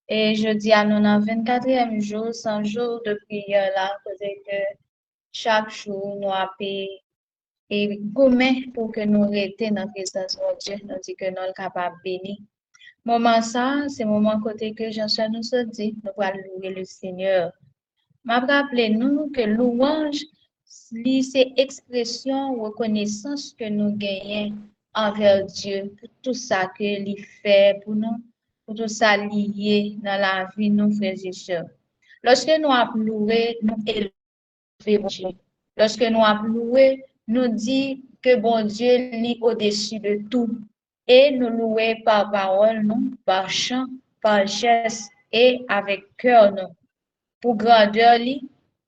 Et je dis à nous dans 24e jour, 100 jours de prière là, côté que chaque jour nous appelons et gourmet pour que nous restions dans la présence de Dieu, nous dit que nous sommes capables de bénir. Moment ça, c'est moment côté que Jean-Charles nous a dit, nous allons louer le Seigneur. M'a rappelé nous que louange, c'est expression, reconnaissance que nous gagnons envers Dieu pour tout ça que il fait pour nous, pour tout ça lié dans la vie de nos frères et sœurs. Lorsque nous avons loué, nous élevons Dieu. Lorsque nous avons loué, nous dit que bon Dieu lit au-dessus de tout. Et nous louer par parole, nous, par chant, par geste et avec cœur, nous pour grandeur,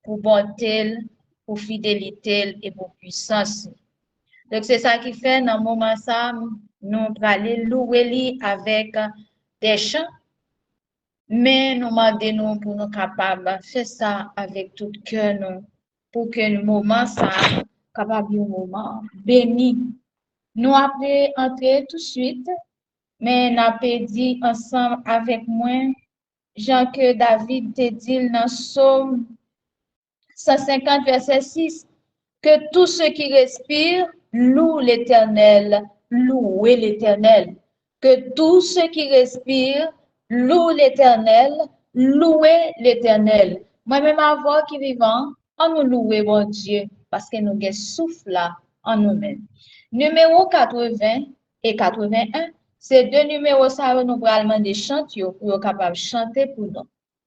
pour bonté, pour fidélité et pour puissance. Donc, c'est ça qui fait, dans le moment ça, nous allons louer lui avec des chants, mais nous demandons pour nous capables de faire ça avec tout cœur, nous, pour que le moment ça, capable de un moment béni. Nous après entrer tout de suite, mais nous avons dit ensemble avec moi, Jean que David te dit dans Psaume 150, verset 6, que tout ce qui respire loue l'Éternel, louez l'Éternel. Que tout ce qui respire loue l'Éternel, louez l'Éternel. Moi-même, avant qui vivant, on nous loue bon Dieu, parce que nous avons souffle là en nous-mêmes. Numéro 80 et 81, c'est deux numéros ça nous allons des chants pour être capable de chanter pour nous.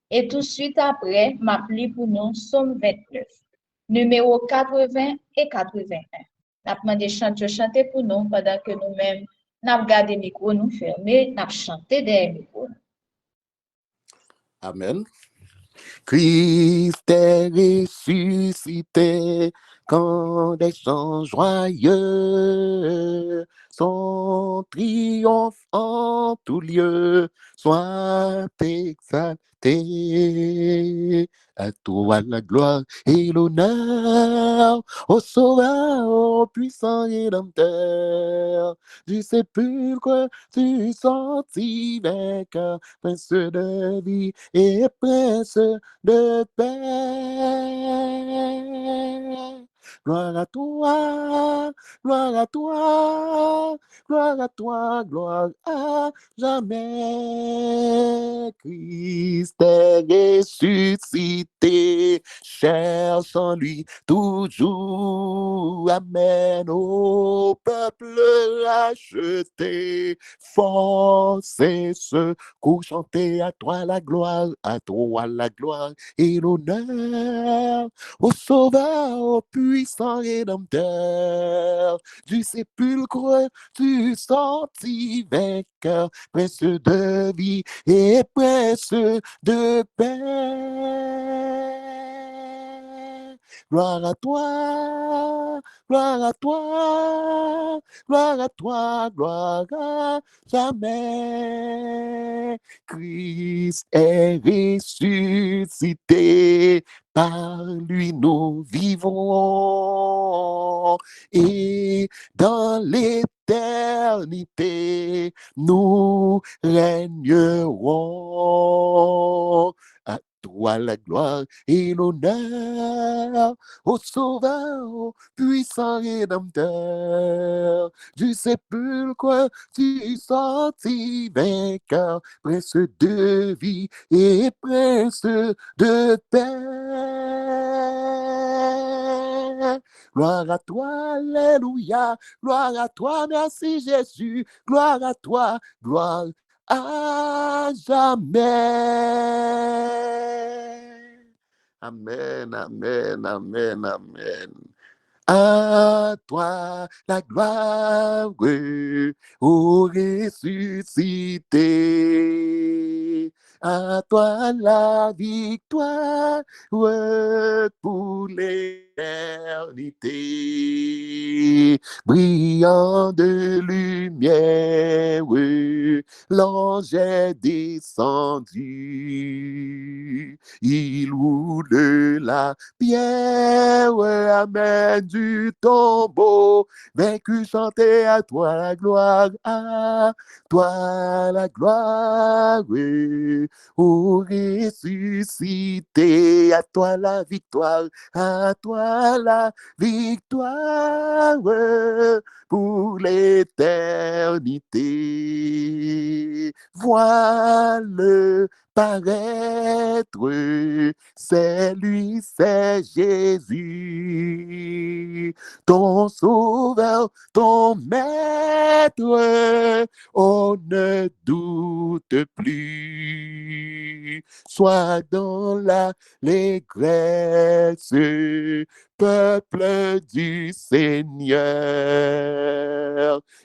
Et tout de suite après, m'appeler pour nous Somme 29, numéro 80 et 81. N'a demandé de chanter pour nous pendant que nous-mêmes, n'a gardé le micro nous fermé, n'a chanté des micros. Amen. Christ est ressuscité quand des chants joyeux, son triomphe en tout lieu soit exalté. À toi la gloire et l'honneur, au sauveur, au puissant rédempteur, du sépulcre tu sortis vainqueur, prince de vie et prince de paix. Gloire à toi, gloire à toi, gloire à toi, gloire à jamais. Christ est ressuscité, cherche en lui toujours. Amen au peuple racheté, force et secours, chanter à toi la gloire et l'honneur, au sauveur, au puissant rédempteur, du sépulcre tu sortis vainqueur, prince de vie et prince de paix. Gloire à toi, gloire à toi, gloire à toi, gloire à jamais. Christ est ressuscité, par lui nous vivons et dans l'éternité nous régnerons. À toi la gloire et l'honneur, au sauveur, au puissant rédempteur, du sépulcre tu sortis vainqueur, prince de vie et prince de paix. Gloire à toi, alléluia, gloire à toi, merci Jésus, gloire à toi, gloire à jamais. Amen, amen, amen, amen. À toi la gloire, ô ressuscité. À toi la victoire pour l'éternité. l'éternité. Brillant de lumière, l'ange est descendu. Il roule la pierre, amène du tombeau. Vaincu, chanter à toi la gloire, à toi la gloire. Ô ressuscité, à toi la victoire, à toi la victoire pour l'éternité. Vois-le paraître, c'est lui, c'est Jésus, ton sauveur, ton maître. On ne doute plus. Sois dans l'allégresse, peuple du Seigneur,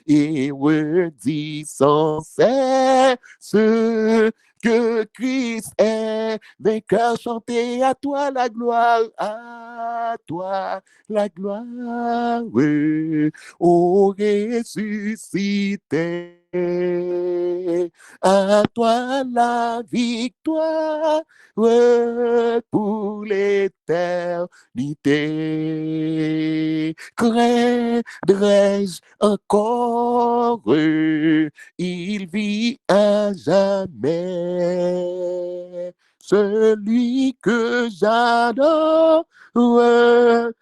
et redis sans cesse que Christ est vainqueur. Chantez à toi la gloire, à toi la gloire, ô ressuscité. À toi la victoire pour l'éternité. Craindrais-je encore? Il vit à jamais. Celui que j'adore, le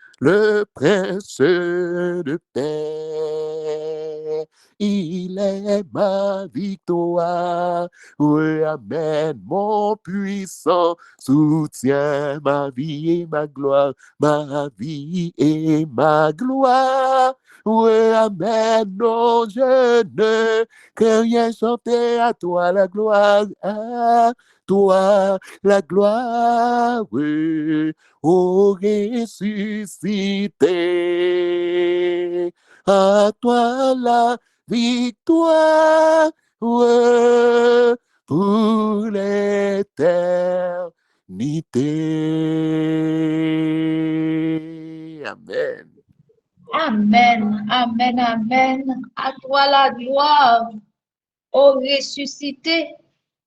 prince de paix. Il est ma victoire, oui, amen, mon puissant soutien, ma vie et ma gloire, ma vie et ma gloire. Oui, amen, non, je ne que rien chanter à toi la gloire, à toi la gloire, oui, ô ressuscité, à toi la victoire pour l'éternité. Amen. Amen, amen, amen. À toi la gloire, ô ressuscité.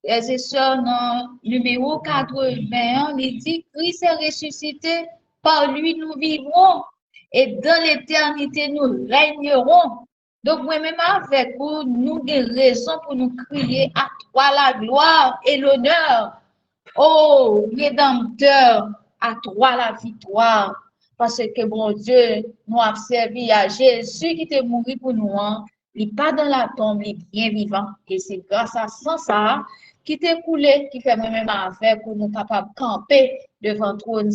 Frères et sœurs, dans numéro 81, il dit, Christ est ressuscité, par lui nous vivrons, et dans l'éternité nous régnerons. Donc, moi-même avec vous, nous avons raison pour nous crier à toi la gloire et l'honneur. Oh, Rédempteur, à toi la victoire. Parce que, bon Dieu, nous avons servi à Jésus qui est mort pour nous. Il n'est pas dans la tombe, il est bien vivant. Et c'est grâce à ça qui t'est coulé, qui fait même avec pour nous capables de camper devant le trône.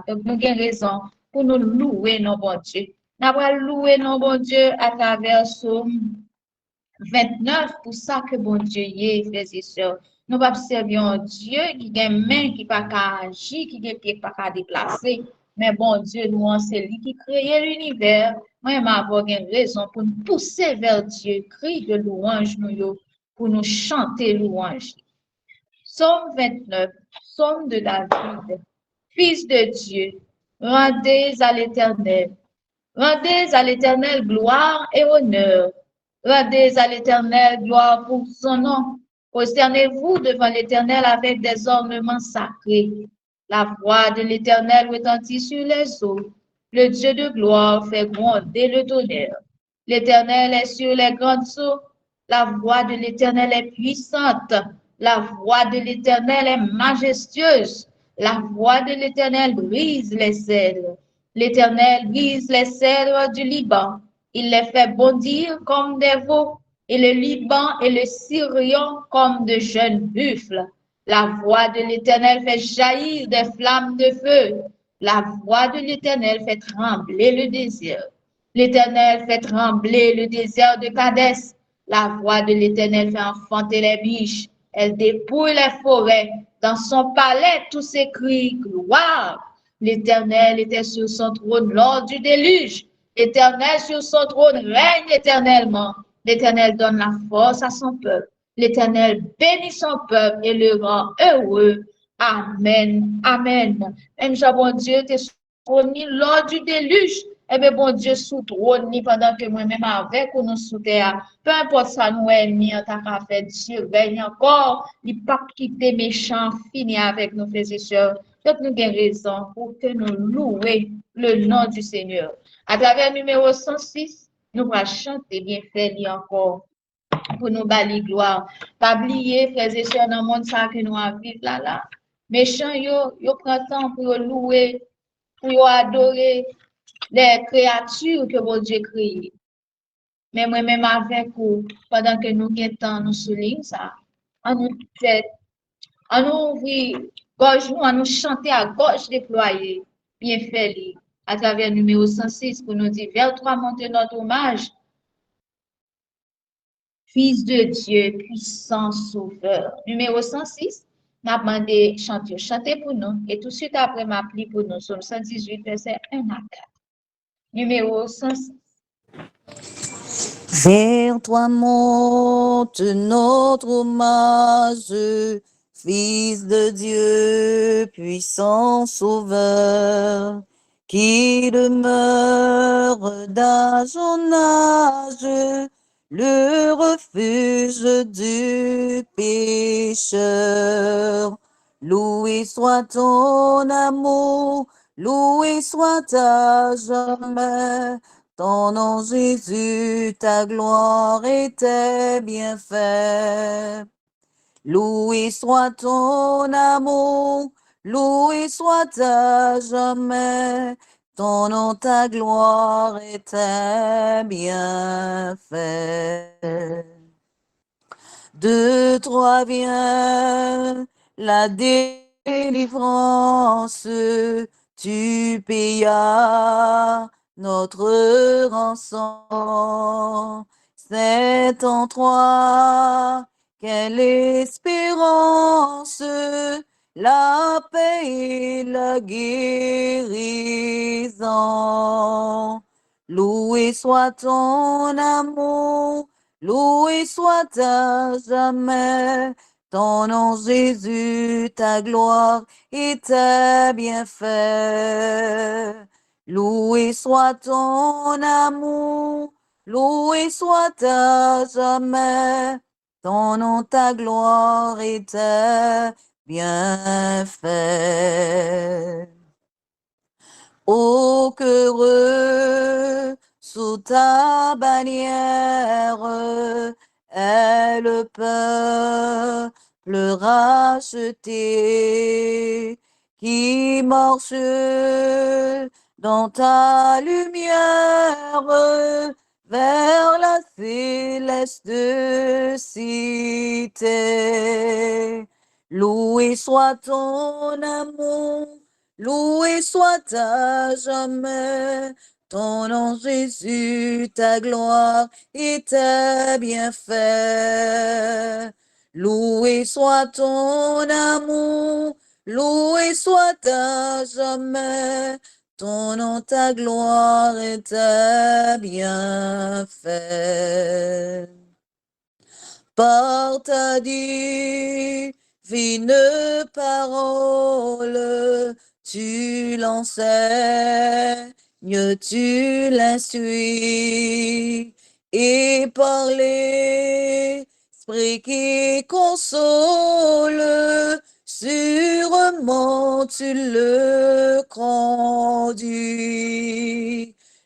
Donc, nous avons raison pour nous louer nos bon Dieu. Nous avons loué nos bon Dieu à travers Somme 29, pour ça que bon Dieu y est, frères et sœurs. Nous pas servir un Dieu qui a une main qui pas qu'à agir, qui a un pied pas qu'à déplacer. Mais bon Dieu, nous, c'est lui qui crée l'univers. Moi, m'avoir une raison pour nous pousser vers Dieu, cri de louange, nous, pour nous chanter louange. Psaume 29, psaume de David. Fils de Dieu, rendez à l'Éternel gloire et honneur. Rendez à l'Éternel gloire pour son nom. Prosternez-vous devant l'Éternel avec des ornements sacrés. La voix de l'Éternel retentit sur les eaux. Le Dieu de gloire fait gronder le tonnerre. L'Éternel est sur les grandes eaux. La voix de l'Éternel est puissante. La voix de l'Éternel est majestueuse. La voix de l'Éternel brise les cèdres. L'Éternel brise les cèdres du Liban. Il les fait bondir comme des veaux, et le Liban et le Sirion comme de jeunes buffles. La voix de l'Éternel fait jaillir des flammes de feu. La voix de l'Éternel fait trembler le désert. L'Éternel fait trembler le désert de Kadès. La voix de l'Éternel fait enfanter les biches. Elle dépouille les forêts. Dans son palais, tous s'écrient gloire. L'Éternel était sur son trône lors du déluge. L'Éternel sur son trône règne éternellement. L'Éternel donne la force à son peuple. L'Éternel bénit son peuple et le rend heureux. Amen. Amen. Même Jean, bon Dieu, trône lors du déluge. Eh bien, bon Dieu, sous trône pendant que moi-même avec ou nous sous terre. Peu importe ça, nous ennemis, en tant qu'à faire Dieu, veille encore, il pas quitter méchant, fini avec nos frères et sœurs. Donc, nous avons raison pour que nous louer le nom du Seigneur. À travers le numéro 106, nous allons chanter bien fait encore pour nous bali gloire. Pas oublier, frères et sœurs, dans le monde ça que nous vivons là. Méchant, yo prend temps pour louer, pour adorer les créatures que bon Dieu créé. Mais moi-même avec vous, pendant que nous guettons, nous soulignons ça, on nous fait, on nous ouvre gorge nous, on nous chanter à gorge déployée, bien fait, à travers le numéro 106 pour nous dire, vers toi monter notre hommage, Fils de Dieu, puissant sauveur. Numéro 106, m'a demandé chanter, chanter pour nous, et tout de suite après m'a appelé pour nous, Somme 118, verset 1 à 4. Numéro 106. Vers toi monte notre hommage, Fils de Dieu, puissant sauveur, qui demeure d'âge en âge, le refuge du pécheur. Loué soit ton amour, loué soit à jamais. Ton nom Jésus, ta gloire et tes bienfaits. Loué soit ton amour, loué soit à jamais. Ton nom, ta gloire et tes bienfaits. De toi vient la délivrance, tu payas notre rançon. C'est en toi quelle espérance, la paix et la guérison. Loué soit ton amour, loué soit à jamais. Ton nom Jésus, ta gloire et tes bienfaits. Loué soit ton amour, loué soit à jamais. Ton nom, ta gloire et tes bienfaits. Ô qu'heureux sous ta bannière est le peuple racheté qui marche dans ta lumière vers la céleste cité. Loué soit ton amour, loué soit à jamais. Ton nom Jésus, ta gloire et tes bienfaits. Loué soit ton amour, loué soit à jamais. Ton nom, ta gloire et tes bienfaits. Par ta divine parole, tu l'enseignes, tu l'instruis, et par l'Esprit qui console, sûrement tu le conduis.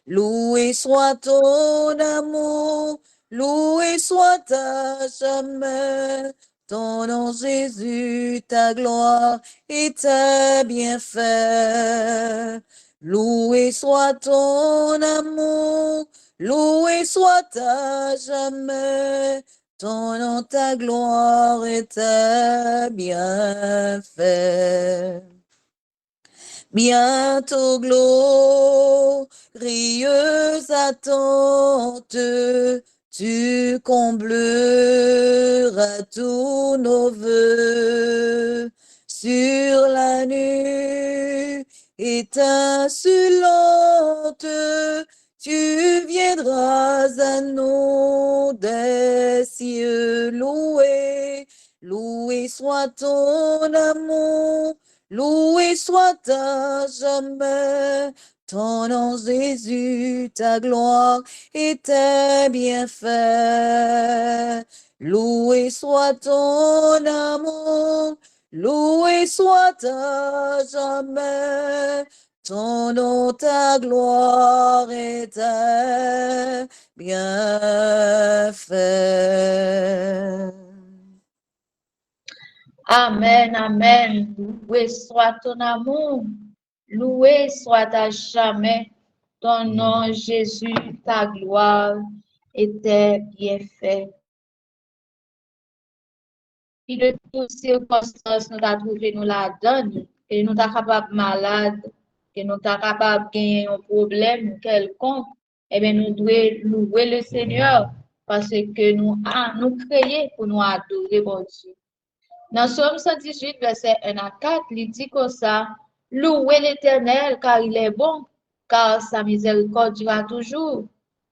Loué soit ton amour, loué soit à jamais. Ton nom Jésus, ta gloire et tes bienfaits. Loué soit ton amour, loué soit à jamais. Ton nom, ta gloire et tes bienfaits. Bientôt glorieuse attente, tu combleras tous nos vœux sur la nuit étincelante. Tu viendras à nous des cieux loués, loué soit ton amour, loué soit à jamais. Ton nom, Jésus, ta gloire et tes bienfaits. Loué soit ton amour, loué soit à jamais. Ton nom, ta gloire et tes bienfaits. Amen, amen. Loué soit ton amour, loué soit à jamais ton nom, Jésus, ta gloire et tes bienfaits. Puis de toutes circonstances, nous avons trouvé nous la donne, que nous sommes capables malade, que nous sommes capables de gagner un problème quelconque, eh bien, nous devons louer le Seigneur parce que nous créés pour nous adorer, bon Dieu. Dans Somme 118, verset 1 à 4, il dit comme ça, louez l'Éternel car il est bon, car sa miséricorde durera toujours.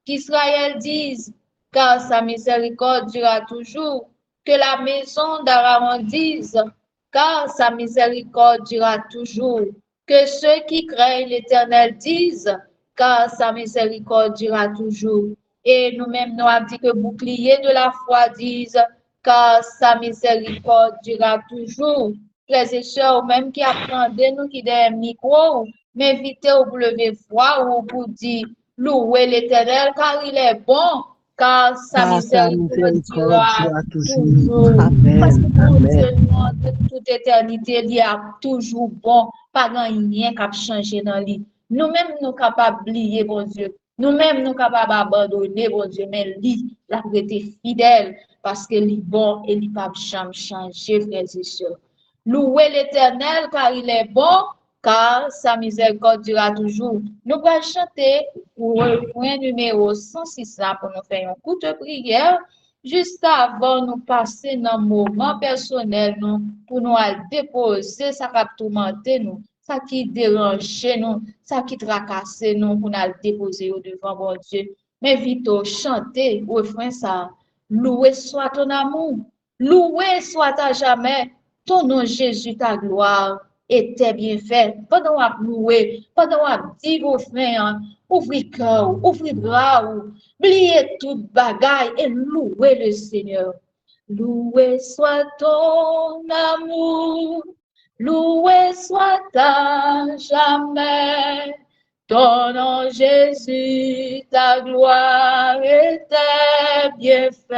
Qu'Israël dise, car sa miséricorde durera toujours. Que la maison d'Aaron dise, car sa miséricorde durera toujours. Que ceux qui craignent l'Éternel disent, car sa miséricorde durera toujours. Et nous-mêmes, nous avons dit que bouclier de la foi disent, car sa miséricorde durera toujours. Frères et sœurs, même qui apprenez nous qui des micros, m'invitez au pour lever foi ou pour dire louer l'Éternel car il est bon, car sa miséricorde durera toujours. Parce que mon Dieu, de toute éternité, il est toujours bon, pas rien qui a changé dans lui. Nous-mêmes, nous sommes capables d'oublier, bon Dieu. Nous-mêmes, nous sommes capables d'abandonner, bon Dieu, mais lui, il a été fidèle parce qu'il est bon et il ne peut jamais changer, frères et sœurs. Louez l'Éternel car il est bon, car sa miséricorde durera toujours. Nous allons chanter pour le point numéro 106 là, pour nous faire un coup de prière. Juste avant nous passer dans le moment personnel, nous, pour nous aller déposer ça qui a tourmenté nous, ça qui dérange nous, ça qui tracasse nous, pour nous aller déposer devant mon Dieu. Mais vite, chanter, refrain ça. Loué soit ton amour, loué soit à jamais ton nom Jésus, ta gloire et tes bienfaits. Pendant qu'on louer, pendant qu'on dit vos frères, ouvrez cœur, ouvrez bras, oubliez toute bagaille et louez le Seigneur. Loué soit ton amour, loué soit à jamais. Ton nom Jésus, ta gloire et tes bienfaits.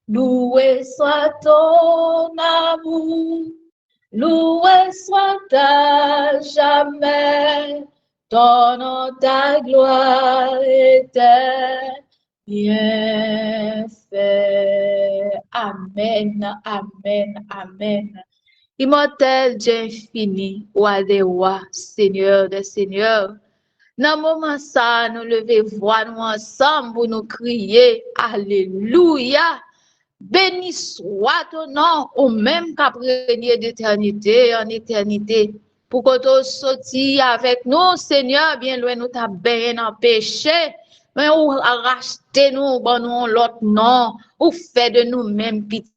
Loué soit ton amour, loué soit à jamais. Ton nom, ta gloire et tes bienfaits. Amen, amen, amen. Immortel Dieu infini, roi des rois, Seigneur des seigneurs. Dans le moment ça, nous lever voix nous ensemble pour nous crier Alléluia. Béni soit ton nom, au même qu'à régner d'éternité en éternité. Pour que tu sortis avec nous, Seigneur, bien loin nous t'a bien en péché. Mais ou racheter nous, bon nous l'autre nom, ou fait de nous-mêmes pitié,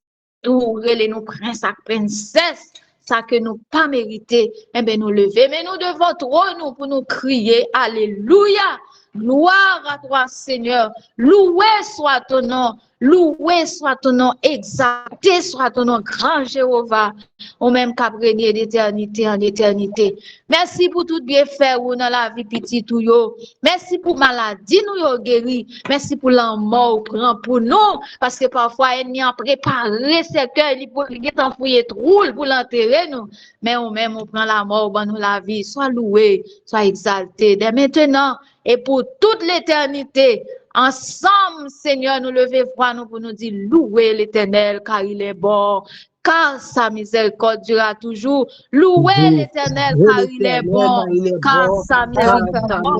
ou relais nous prince et princesse. Ça que nous pas mérité, eh bien nous lever, mais nous devons trop nous pour nous crier Alléluia. Gloire à toi, Seigneur. Loué soit ton nom. Loué soit ton nom. Exalté soit ton nom, grand Jéhovah. Au même qu'à régner d'éternité en éternité. Merci pour tout bien fait ou dans la vie petite ou yo. Merci pour maladie nous yo guéri. Merci pour la mort prend pour nous. Parce que parfois, il n'y a préparé ce cœur, il est enfouillé trop pour l'enterrer nous. Mais au même, on prend la mort, bon nous la vie. Sois loué, sois exalté. Dès maintenant, et pour toute l'éternité, ensemble, Seigneur, nous lever foi nous pour nous dire louer l'Éternel car il est bon, car sa miséricorde durera toujours. Louer l'Éternel car il est bon, car sa miséricorde durera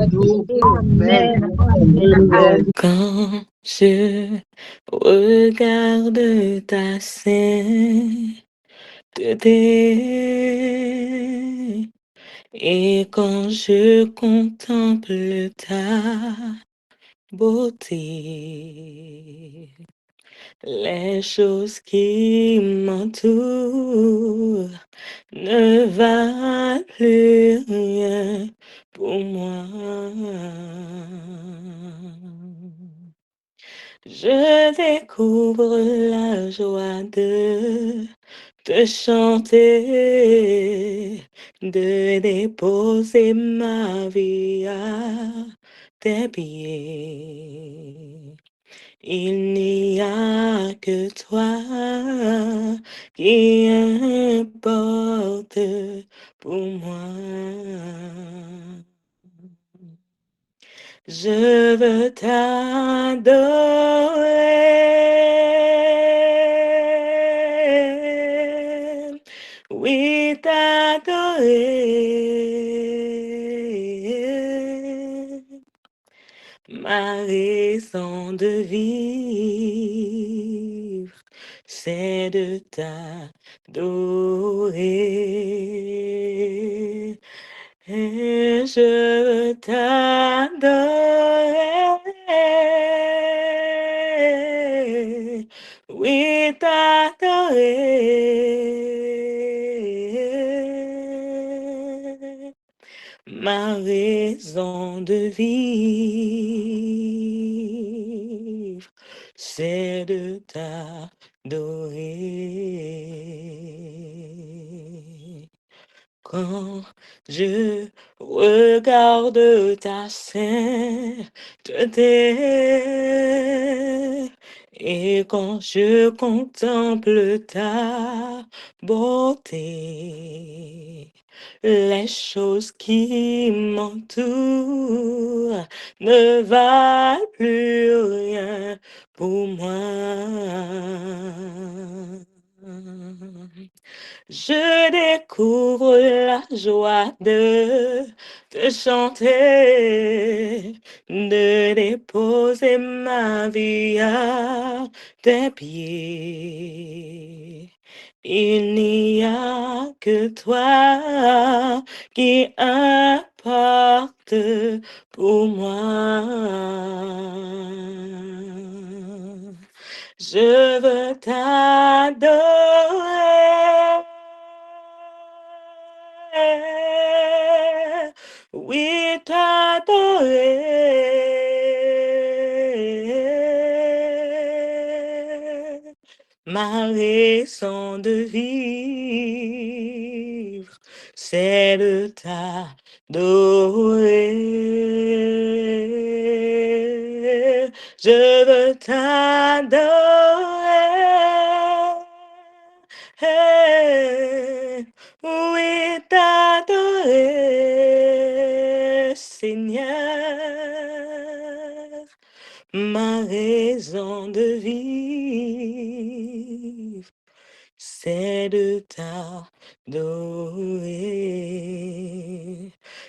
toujours. Amen. Quand je regarde ta sainteté et quand je contemple ta beauté, Les choses qui m'entourent ne valent plus rien pour moi. Je découvre la joie de te chanter, de déposer ma vie à tes pieds. Il n'y a que toi qui importe pour moi. Je veux t'adorer, oui t'adorer. Ma raison de vivre, c'est de t'adorer. Et je t'adorer, oui t'adorer. Ma raison de vivre, c'est de t'adorer. Quand je regarde ta sainteté et quand je contemple ta beauté, les choses qui m'entourent ne valent plus rien pour moi. Je découvre la joie de te chanter, de déposer ma vie à tes pieds. Il n'y a que toi qui importe pour moi. Je veux t'adorer, oui t'adorer. Ma raison de vivre, c'est de t'adorer. Je veux t'adorer, oui t'adorer, Seigneur. Ma raison de vivre, c'est de t'adorer.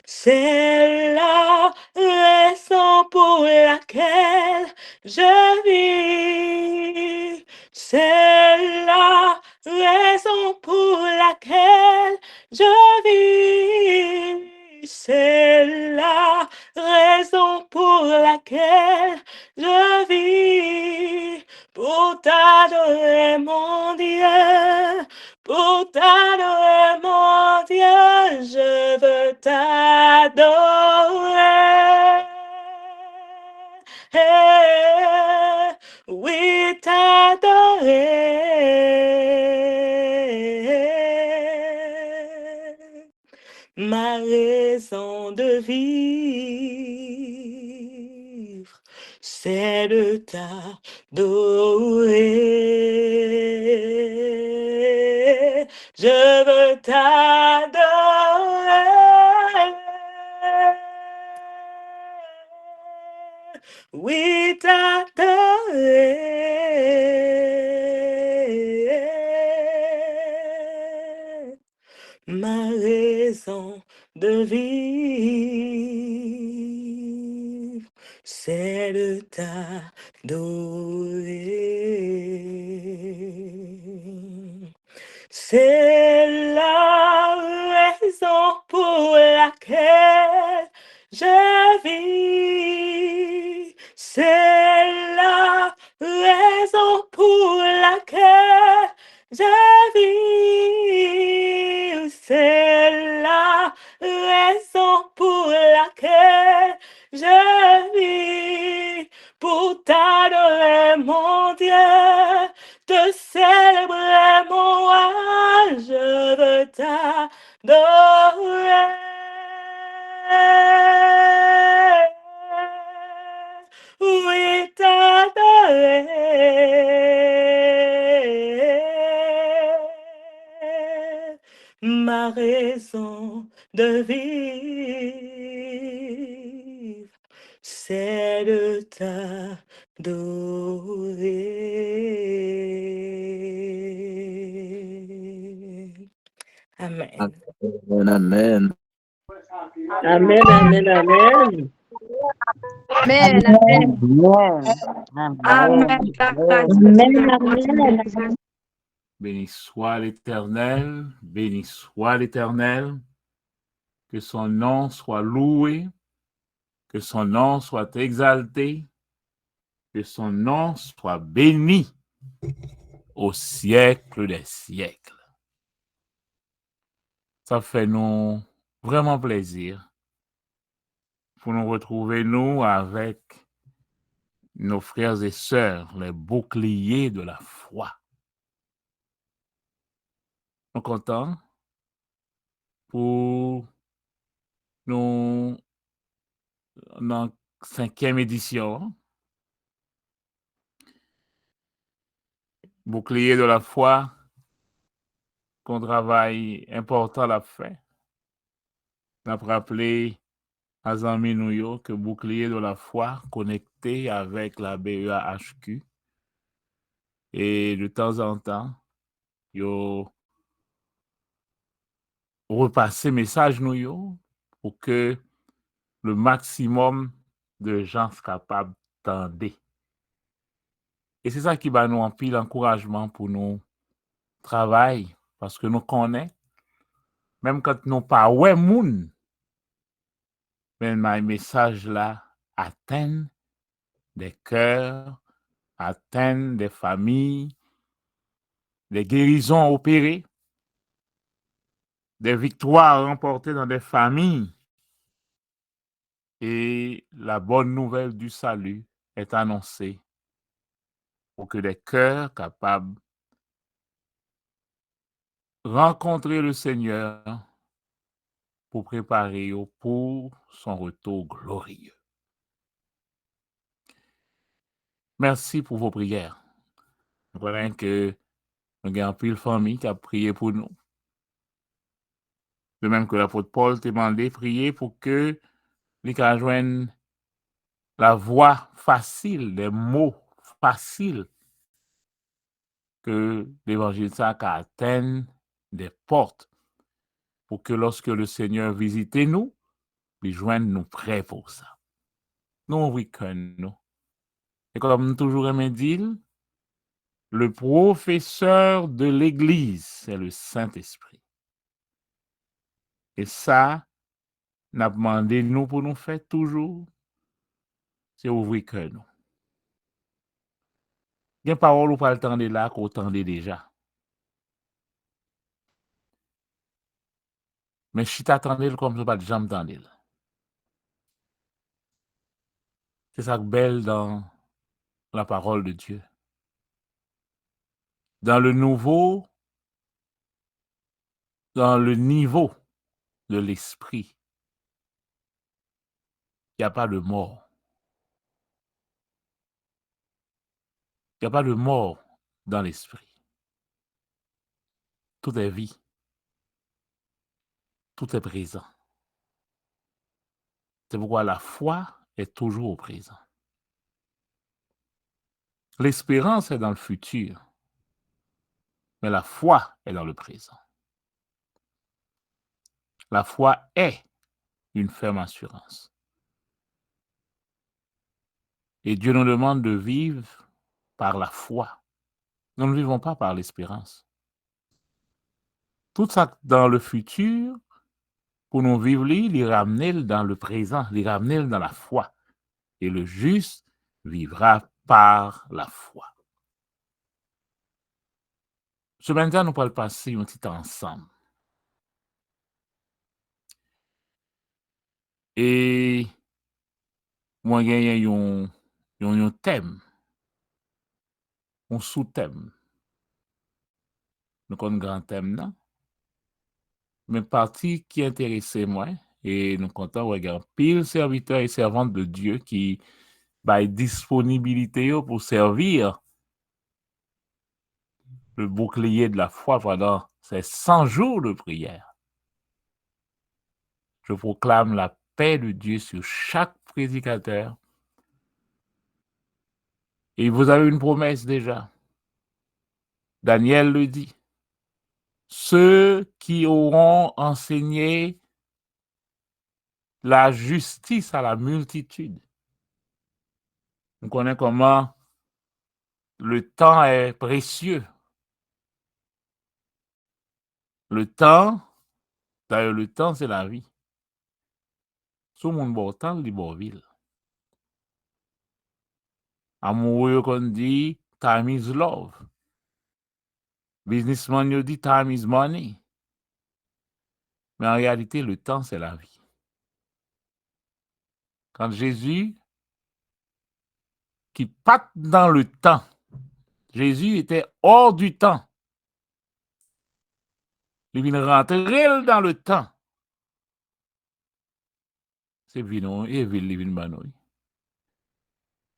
C'est la raison pour laquelle je vis. C'est la raison pour laquelle je vis. C'est la raison pour laquelle je vis. Pour t'adorer, mon Dieu, pour t'adorer, mon Dieu, je veux t'adorer. Oui, t'adorer. Ma raison de vivre, c'est de t'adorer. Je veux t'adorer. Oui, t'adorer. Ma raison de vivre, c'est de t'adorer. C'est la raison pour laquelle je vis. C'est la raison pour je vis. C'est la raison pour laquelle je vis. Pour t'adorer, mon Dieu, te célébrer, mon roi, je veux t'adorer. Oui, t'adorer, ma raison de vivre, c'est de t'adorer. Amen. Amen. Amen, amen, amen. Amen, amen. Amen. Amen, amen. Béni soit l'Éternel, béni soit l'Éternel, que son nom soit loué, que son nom soit exalté, que son nom soit béni au siècle des siècles. Ça fait nous vraiment plaisir pour nous retrouver, nous, avec nos frères et sœurs, les boucliers de la foi. Nous sommes contents pour nous, dans la 5e édition, bouclier de la foi, qu'on travail important l'a fait. On a rappelé à Zami Nouyo que bouclier de la foi connecté avec la BEAHQ. Et de temps en temps, yo repasser message Nouyo pour que le maximum de gens soient capables d'entendre. Et c'est ça qui va nous en pile encouragement pour nous travailler, parce que nous connaissons, même quand nous pas ouais moun, mais mes messages là atteignent des cœurs, atteignent des familles, des guérisons opérées, des victoires remportées dans des familles. Et la bonne nouvelle du salut est annoncée pour que des cœurs capables de rencontrer le Seigneur pour préparer pour son retour glorieux. Merci pour vos prières. Nous voyons que nous avons pile famille qui a prié pour nous. De même que l'apôtre Paul t'a demandé de prier pour que nous joignent la voix facile, les mots faciles, que l'évangile ça atteigne des portes pour que lorsque le Seigneur visite nous, il joigne nous prêts pour ça. Nous ouvrons cœur nous. Et comme toujours aimé dire, le professeur de l'Église, c'est le Saint-Esprit. Et ça, n'a demandé nous pour nous faire toujours, c'est ouvrir cœur nous. Il y a une parole ou pas le temps de là qu'on entendait déjà. Mais si tu attendais comme ça, pas de jamais entendre. C'est ça qui est belle dans la parole de Dieu. Dans le niveau de l'esprit, il n'y a pas de mort. Il n'y a pas de mort dans l'esprit. Tout est vie. Tout est présent. C'est pourquoi la foi est toujours présente. L'espérance est dans le futur, mais la foi est dans le présent. La foi est une ferme assurance. Et Dieu nous demande de vivre par la foi. Nous ne vivons pas par l'espérance. Tout ça dans le futur, pour nous vivre, il ramener dans le présent, il ramener dans la foi. Et le juste vivra par la foi. semaine dernière, nous allons passer un petit temps ensemble. Et moi, j'ai un thème, un sous-thème. Nous avons un grand thème, là. Mais partie qui intéressait moi, et nous comptons regarder pile serviteurs et servantes de Dieu qui ont disponibilité pour servir le bouclier de la foi pendant ces 100 jours de prière. Je proclame la paix de Dieu sur chaque prédicateur. Et vous avez une promesse déjà. Daniel le dit. Ceux qui auront enseigné la justice à la multitude. On connaît comment le temps est précieux. Le temps, d'ailleurs, le temps, c'est la vie. Sous mon bon temps, li bon ville. Amoureux qu'on dit, time is love. Businessman, yo dit, time is money. Mais en réalité, le temps, c'est la vie. Quand Jésus, qui part dans le temps, Jésus était hors du temps. Il vient rentrer dans le temps. C'est vino et ville, il vient banoy.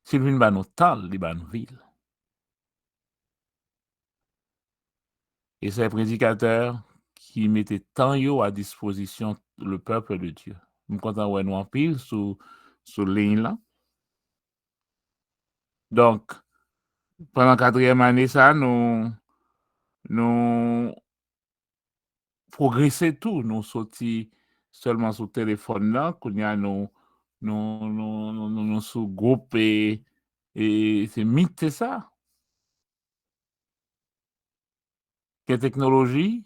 S'il vient bano temps, il vient ville. Et ces prédicateurs qui mettaient tant yo à disposition le peuple de Dieu. Nous comptons ouais nous en pile sous ligne là. Donc pendant 4e année ça nous progresser tout, nous sortis seulement sur téléphone là, qu'on y a nous sous groupe et c'est mythe c'est ça. Que technologie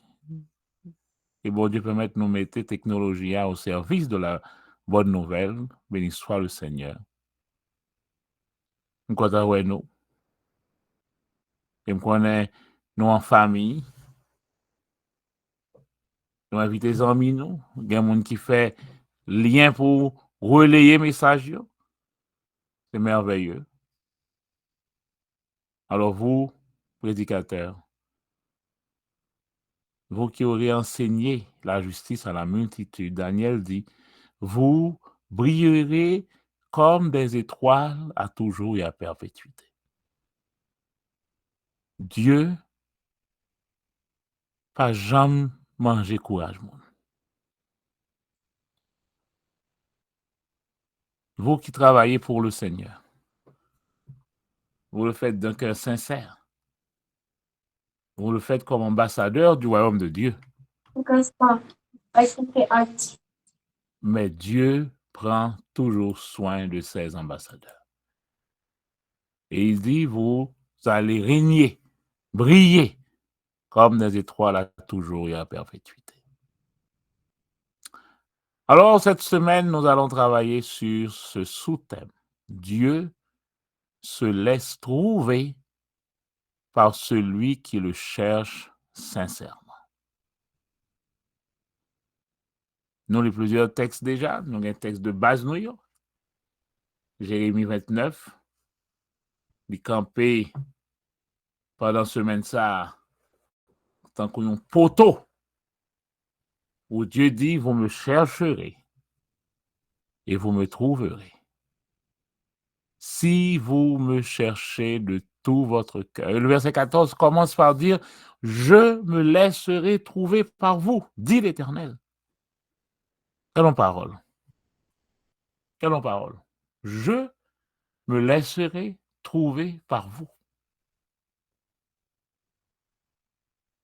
et bon Dieu permette nous mettre technologie au service de la bonne nouvelle, béni soit le Seigneur. Nous comptons ouais nous. Et nous connaissons nous en famille. Nous invitons les amis nous. Il y a des gens qui fait lien pour relayer les messages. C'est merveilleux. Alors vous, prédicateurs, vous qui aurez enseigné la justice à la multitude, Daniel dit, vous brillerez comme des étoiles à toujours et à perpétuité. Dieu pas jamais manger courage. Vous qui travaillez pour le Seigneur, vous le faites d'un cœur sincère. Vous le faites comme ambassadeur du royaume de Dieu. Mais Dieu prend toujours soin de ses ambassadeurs. Et il dit, vous allez régner, briller comme des étoiles à toujours et à perpétuité. Alors, cette semaine, nous allons travailler sur ce sous-thème. Dieu se laisse trouver par celui qui le cherche sincèrement. Nous avons plusieurs textes déjà. Nous avons un texte de base, nous. Jérémie 29. Il campé pendant semaine ça, tant qu'on poteau, où Dieu dit, vous me chercherez et vous me trouverez. Si vous me cherchez de tout votre cœur. Et le verset 14 commence par dire, je me laisserai trouver par vous, dit l'Éternel. Quelle parole. Quelle parole. Je me laisserai trouver par vous.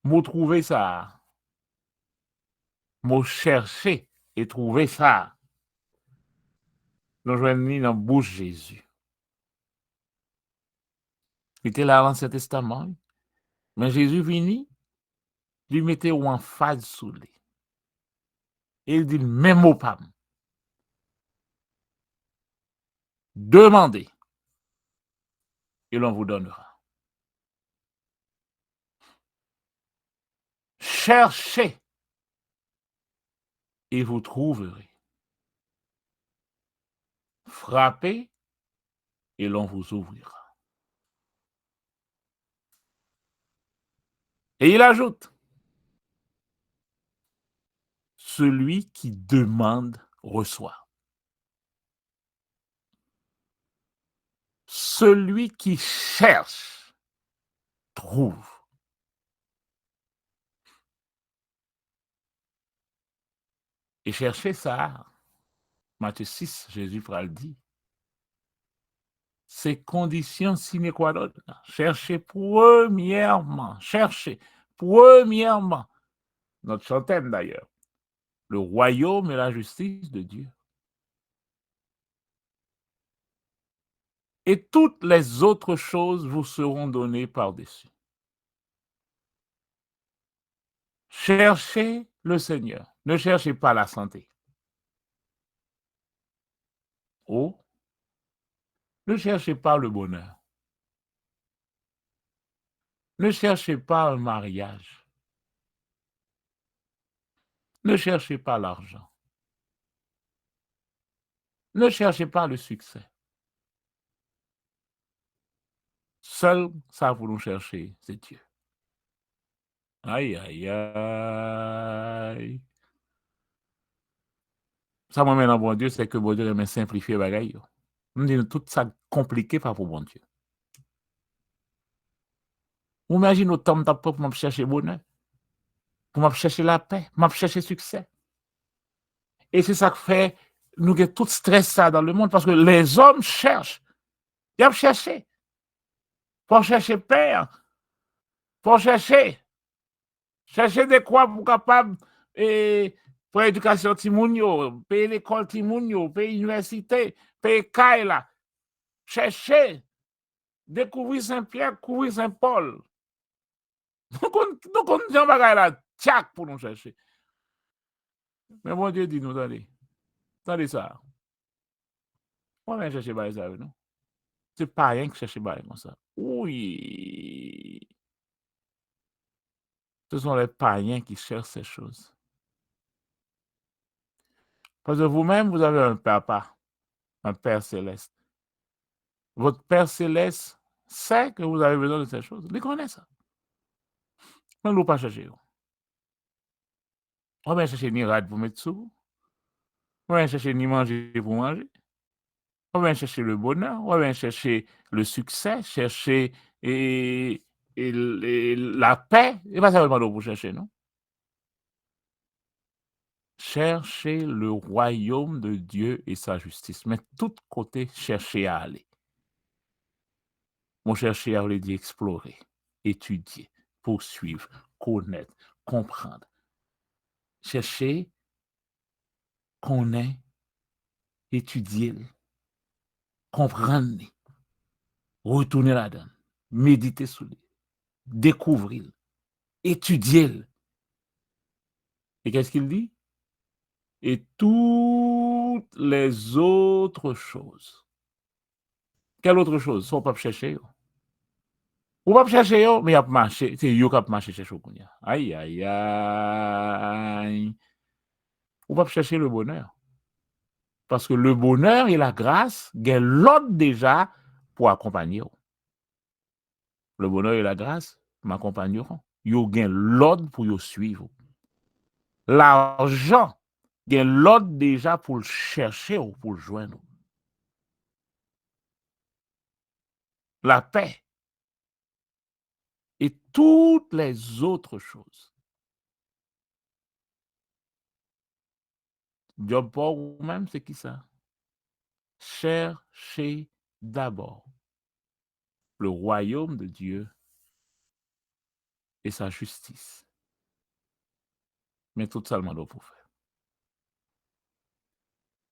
Mot trouver ça. Mot chercher et trouver ça. Nous joignons dans la bouche Jésus. Il était là dans l'Ancien Testament. Mais Jésus vini, lui mettait en face sous lui. Et il dit, même mot pas. Demandez. Et l'on vous donnera. cherchez et vous trouverez. Frappez et l'on vous ouvrira. Et il ajoute, celui qui demande reçoit. Celui qui cherche trouve. Et chercher ça, Matthieu 6, Jésus le dit, c'est condition sine qua non. Cherchez premièrement, notre chantème d'ailleurs, le royaume et la justice de Dieu. Et toutes les autres choses vous seront données par-dessus. Cherchez le Seigneur. Ne cherchez pas la santé. Oh, ne cherchez pas le bonheur. Ne cherchez pas un mariage. Ne cherchez pas l'argent. Ne cherchez pas le succès. Seul ça vous nous chercher, c'est Dieu. Aïe, aïe, aïe. Ça m'amène à bon Dieu, c'est que bon Dieu aime simplifier les bagailles. On dit tout ça compliqué par pour bon Dieu. Vous imaginez autant de temps pour me chercher le bonheur, pour me chercher la paix, pour me chercher le succès. Et c'est ça qui fait nous avons tout stress ça dans le monde parce que les hommes cherchent. Ils cherchent. Pour chercher paix. Pour chercher. Chercher de quoi pour capable pour l'éducation Timounio, payer l'école Timounio, payer l'université, payer Kaila. Chercher. Découvrir Saint-Pierre, découvrir Saint-Paul. Donc on dit un bagage là, tchac pour nous chercher. Mais mon Dieu dit nous, attendez ça. On vient chercher bagage ça, non? C'est pas rien que chercher bagage comme ça. Oui. Ce sont les païens qui cherchent ces choses. Parce que vous-même, vous avez un papa, un Père céleste. Votre Père céleste sait que vous avez besoin de ces choses. Il connaît ça. Mais nous ne pas chercher. On va chercher ni rad pour mettre sous. On va chercher ni manger pour manger. On va chercher le bonheur. On va chercher le succès, chercher la paix. Et pas seulement pour chercher, non? Cherchez le royaume de Dieu et sa justice. Mais tout côté, cherchez à aller. Mon chercher à aller dire explorer, étudier, poursuivre, connaître, comprendre. Chercher, connaître, étudier, comprendre, retourner là-dedans, méditer sur lui, découvrir, étudier. Et qu'est-ce qu'il dit? Et toutes les autres choses. Quelle autre chose? Sont pas chercher. Ou pas chercher, mais il y a marché. C'est yo qui a marché chercher. Aïe, aïe, aïe. Ou pas chercher le bonheur. Parce que le bonheur et la grâce, il y a l'autre déjà pour accompagner. Le bonheur et la grâce m'accompagneront. Il y a l'autre pour y suivre. L'argent, il y a l'autre déjà pour le chercher ou pour le joindre. La paix et toutes les autres choses. Job pour vous-même, c'est qui ça? Cherchez d'abord le royaume de Dieu et sa justice. Mais tout ça, le pour faire.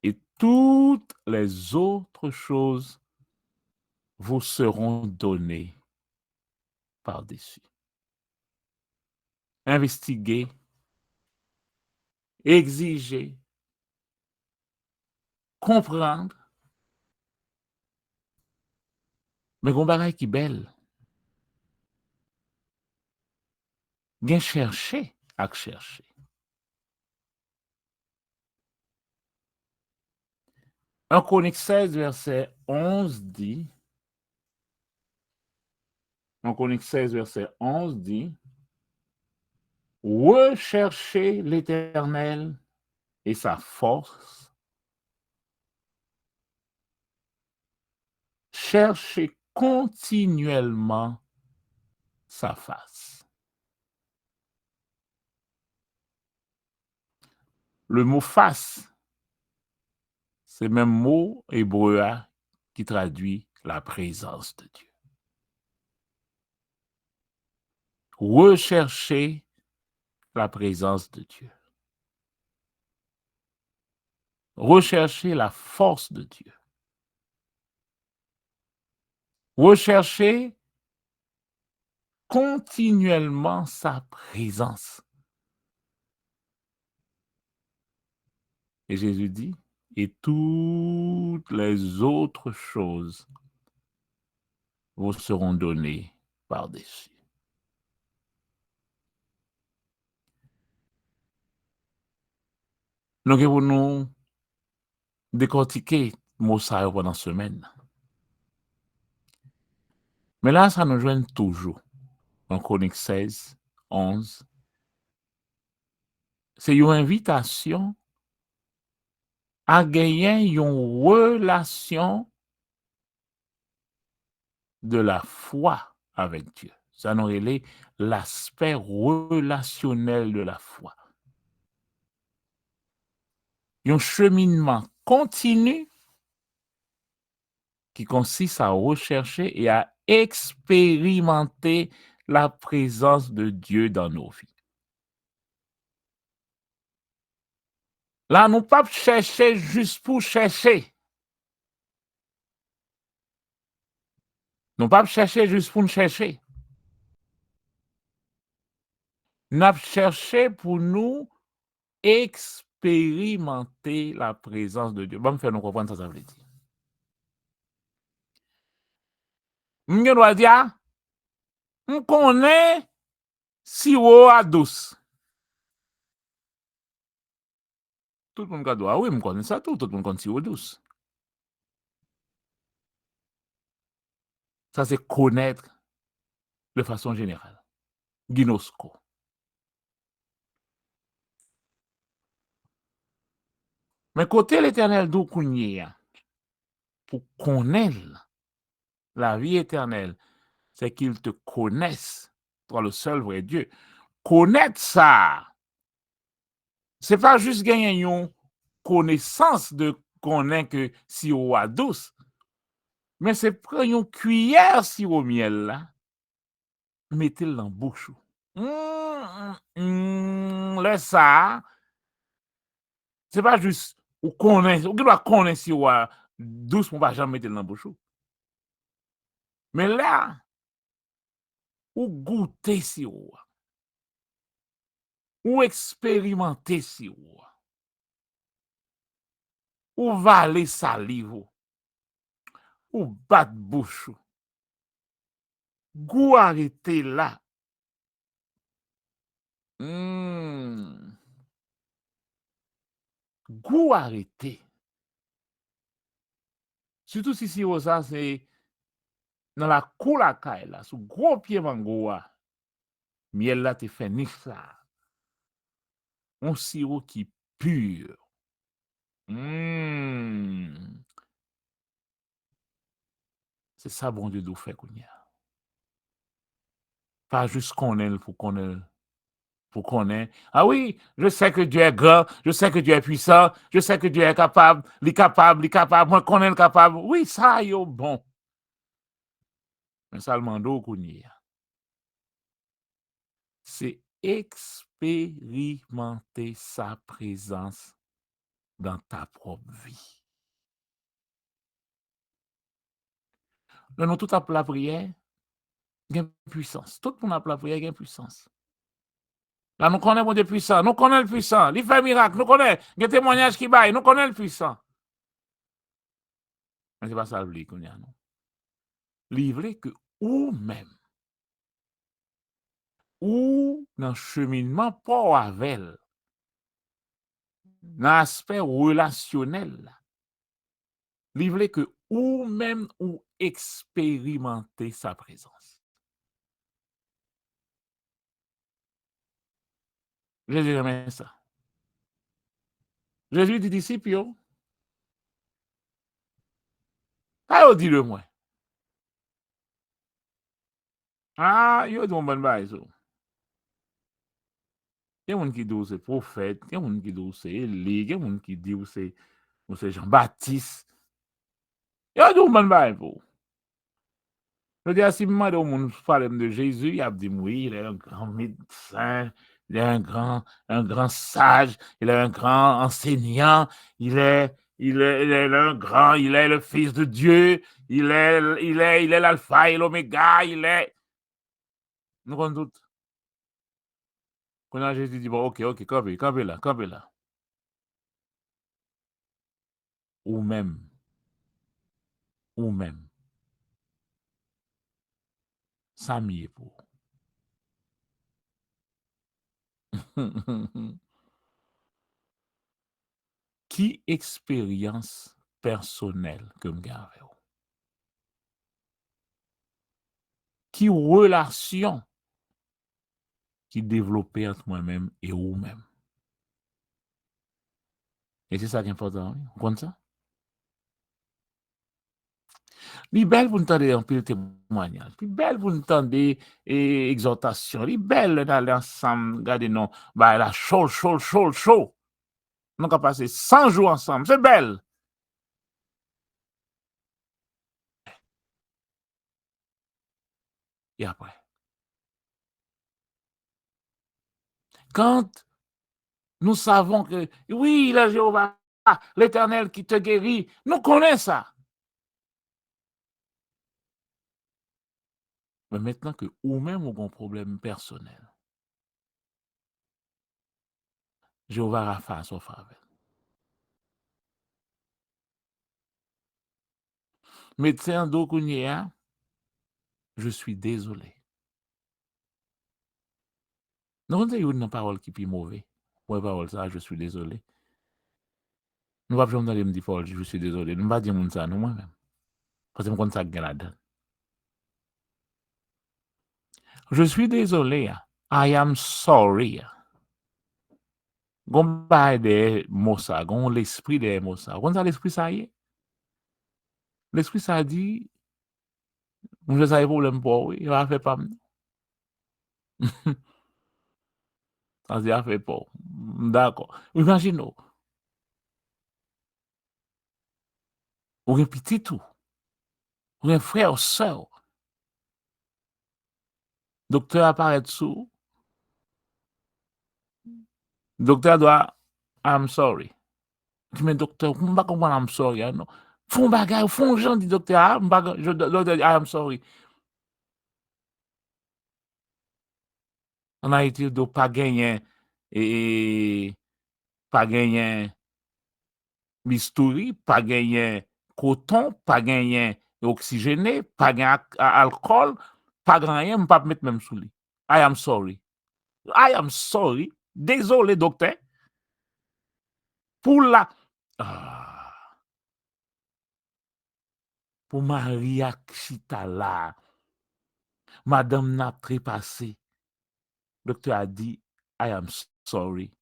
Et toutes les autres choses vous seront données par-dessus. Investiguez, exigez, comprendre. Mais il y a un bagage qui est belle. Bien chercher à chercher. Un Chronique 16, verset 11 dit, en Chronique 16, verset 11 dit, recherchez l'Éternel et sa force, cherchez continuellement sa face. Le mot face, c'est le même mot hébreu qui traduit la présence de Dieu. Recherchez la présence de Dieu. Recherchez la force de Dieu. Recherchez continuellement sa présence. Et Jésus dit, et toutes les autres choses vous seront données par-dessus. Donc, pour nous décortiquer mot ça pendant la semaine. Mais là, ça nous joint toujours. En Chronique 16, 11. C'est une invitation à gagner une relation de la foi avec Dieu. Ça nous relève l'aspect relationnel de la foi. Un cheminement continu qui consiste à rechercher et à expérimenter la présence de Dieu dans nos vies. Là, nous ne pouvons pas chercher juste pour chercher. Nous ne pouvons pas chercher juste pour nous chercher. Nous avons cherché pour nous expérimenter la présence de Dieu. Bon, me faire nous comprendre ça veut dire. Je dois dire, on connaît sirop à douce. Tout le monde a dit, ah oui, je connais ça tout le monde connaît sirop douce. Ça, c'est connaître de façon générale. Ginosko. Mais côté l'Éternel d'où pour connaître la vie éternelle, c'est qu'il te connaisse, toi le seul vrai Dieu. Connaître ça, c'est pas juste gagner une connaissance de connaître que sirop à douce, mais c'est prendre une cuillère sirop miel là, mettez-le dans la bouche. Là ça, c'est pas juste ou connaître, ou doit connaître sirop douce pour pas jamais mettre dans la bouche. Mais là, ou goûter sirop, ou expérimenter sirop, ou valer salive, ou battre bouche. Goût arrêté là. Goût arrêté. Surtout si ça c'est dans la cour la caille là, sous gros pied mango, miel là te fait ni ça. Un sirop qui pur. C'est ça bon Dieu doit faire qu'on y a. Pas juste connaître pour connaître. Pour connaître. Ah oui, je sais que Dieu est grand, je sais que Dieu est puissant, je sais que Dieu est capable, moi connais le capable. Oui, ça y est bon. Mais ça le mando qu'on y a. C'est expérimenter sa présence dans ta propre vie. Nous tout appelons la prière, il y a puissance. Tout le monde appelle la prière, il y a puissance. Là, nous connaissons mon Dieu puissant, nous connaissons le puissant, il fait miracle, nous connaissons, il y a témoignage qui baille, nous connaissons le puissant. Mais ce n'est pas ça le qu'on y a, non. Livré que ou même ou dans cheminement pas avec, dans l'aspect relationnel, il veut que ou même ou expérimenter sa présence. Jésus aimait ça. Jésus dit disciples, yo, dit le moins. Ah, yo dit un bon bail, so. Il y a des gens qui disent c'est prophète, il y a des gens qui disent c'est Élie, il y a des gens qui disent c'est Jean-Baptiste. Il y a des gens bail pour. Je veux dire, si moi, on parle de Jésus, il a dit oui, il est un grand médecin, il est un grand sage, il est un grand enseignant, il est un grand, il est le Fils de Dieu, il est l'alpha et l'oméga, il est. Nous avons doute. Quand Jésus dit, bon, ok, campez là. Ou même, ça m'y est pour. Qui expérience personnelle que me garde? Qui relation qui développée entre moi-même et vous-même? Et c'est ça qui est important. Vous comprenez ça? Les belles vous entendez un peu de témoignage. Les belles vous entendez exhortation. Les belles d'aller ensemble. Regardez, non, bah, la chaud. Nous avons passé 100 jours ensemble. C'est belle. Et après, quand nous savons que, oui, il est Jéhovah, l'Éternel qui te guérit, nous connaissons ça. Mais maintenant que vous-même avez un problème personnel, Jéhovah Rapha son faveur. Médecin Dokounia, je suis désolé. Nous avons une parole qui est mauvaise. Pour parole ça, je suis désolé. Nous ne pouvons pas me dire je suis désolé. Nous ne pouvons pas dire ça nous moi-même. Parce que nous connaissons ça là-dedans. Je suis désolé. I am sorry. Gon pas des mots ça, gon l'esprit des mots ça. Gon ça l'esprit ça y est. L'esprit ça dit je sais problème pour oui, il va faire pas. Ça dit a fait pas. D'accord. Imaginez ou un petit tout. Ou un frère ou sœur. Docteur apparaît sous. Docteur doit I'm sorry. Mais docteur, je ne pas comprendre I'm sorry. Non. Font bagay, font gens dit docteur, I'm sorry. En Haïti, do pas gagner et pas gagner bistouri, pas gagner coton, pas gagner oxygéné, pas gagner alcool, pas rien, pas mettre même sous lui. I am sorry. I am sorry. Désolé docteur. Pour la pour Maria Chita là. Madame n'a trépassé. Docteur a dit, I am sorry.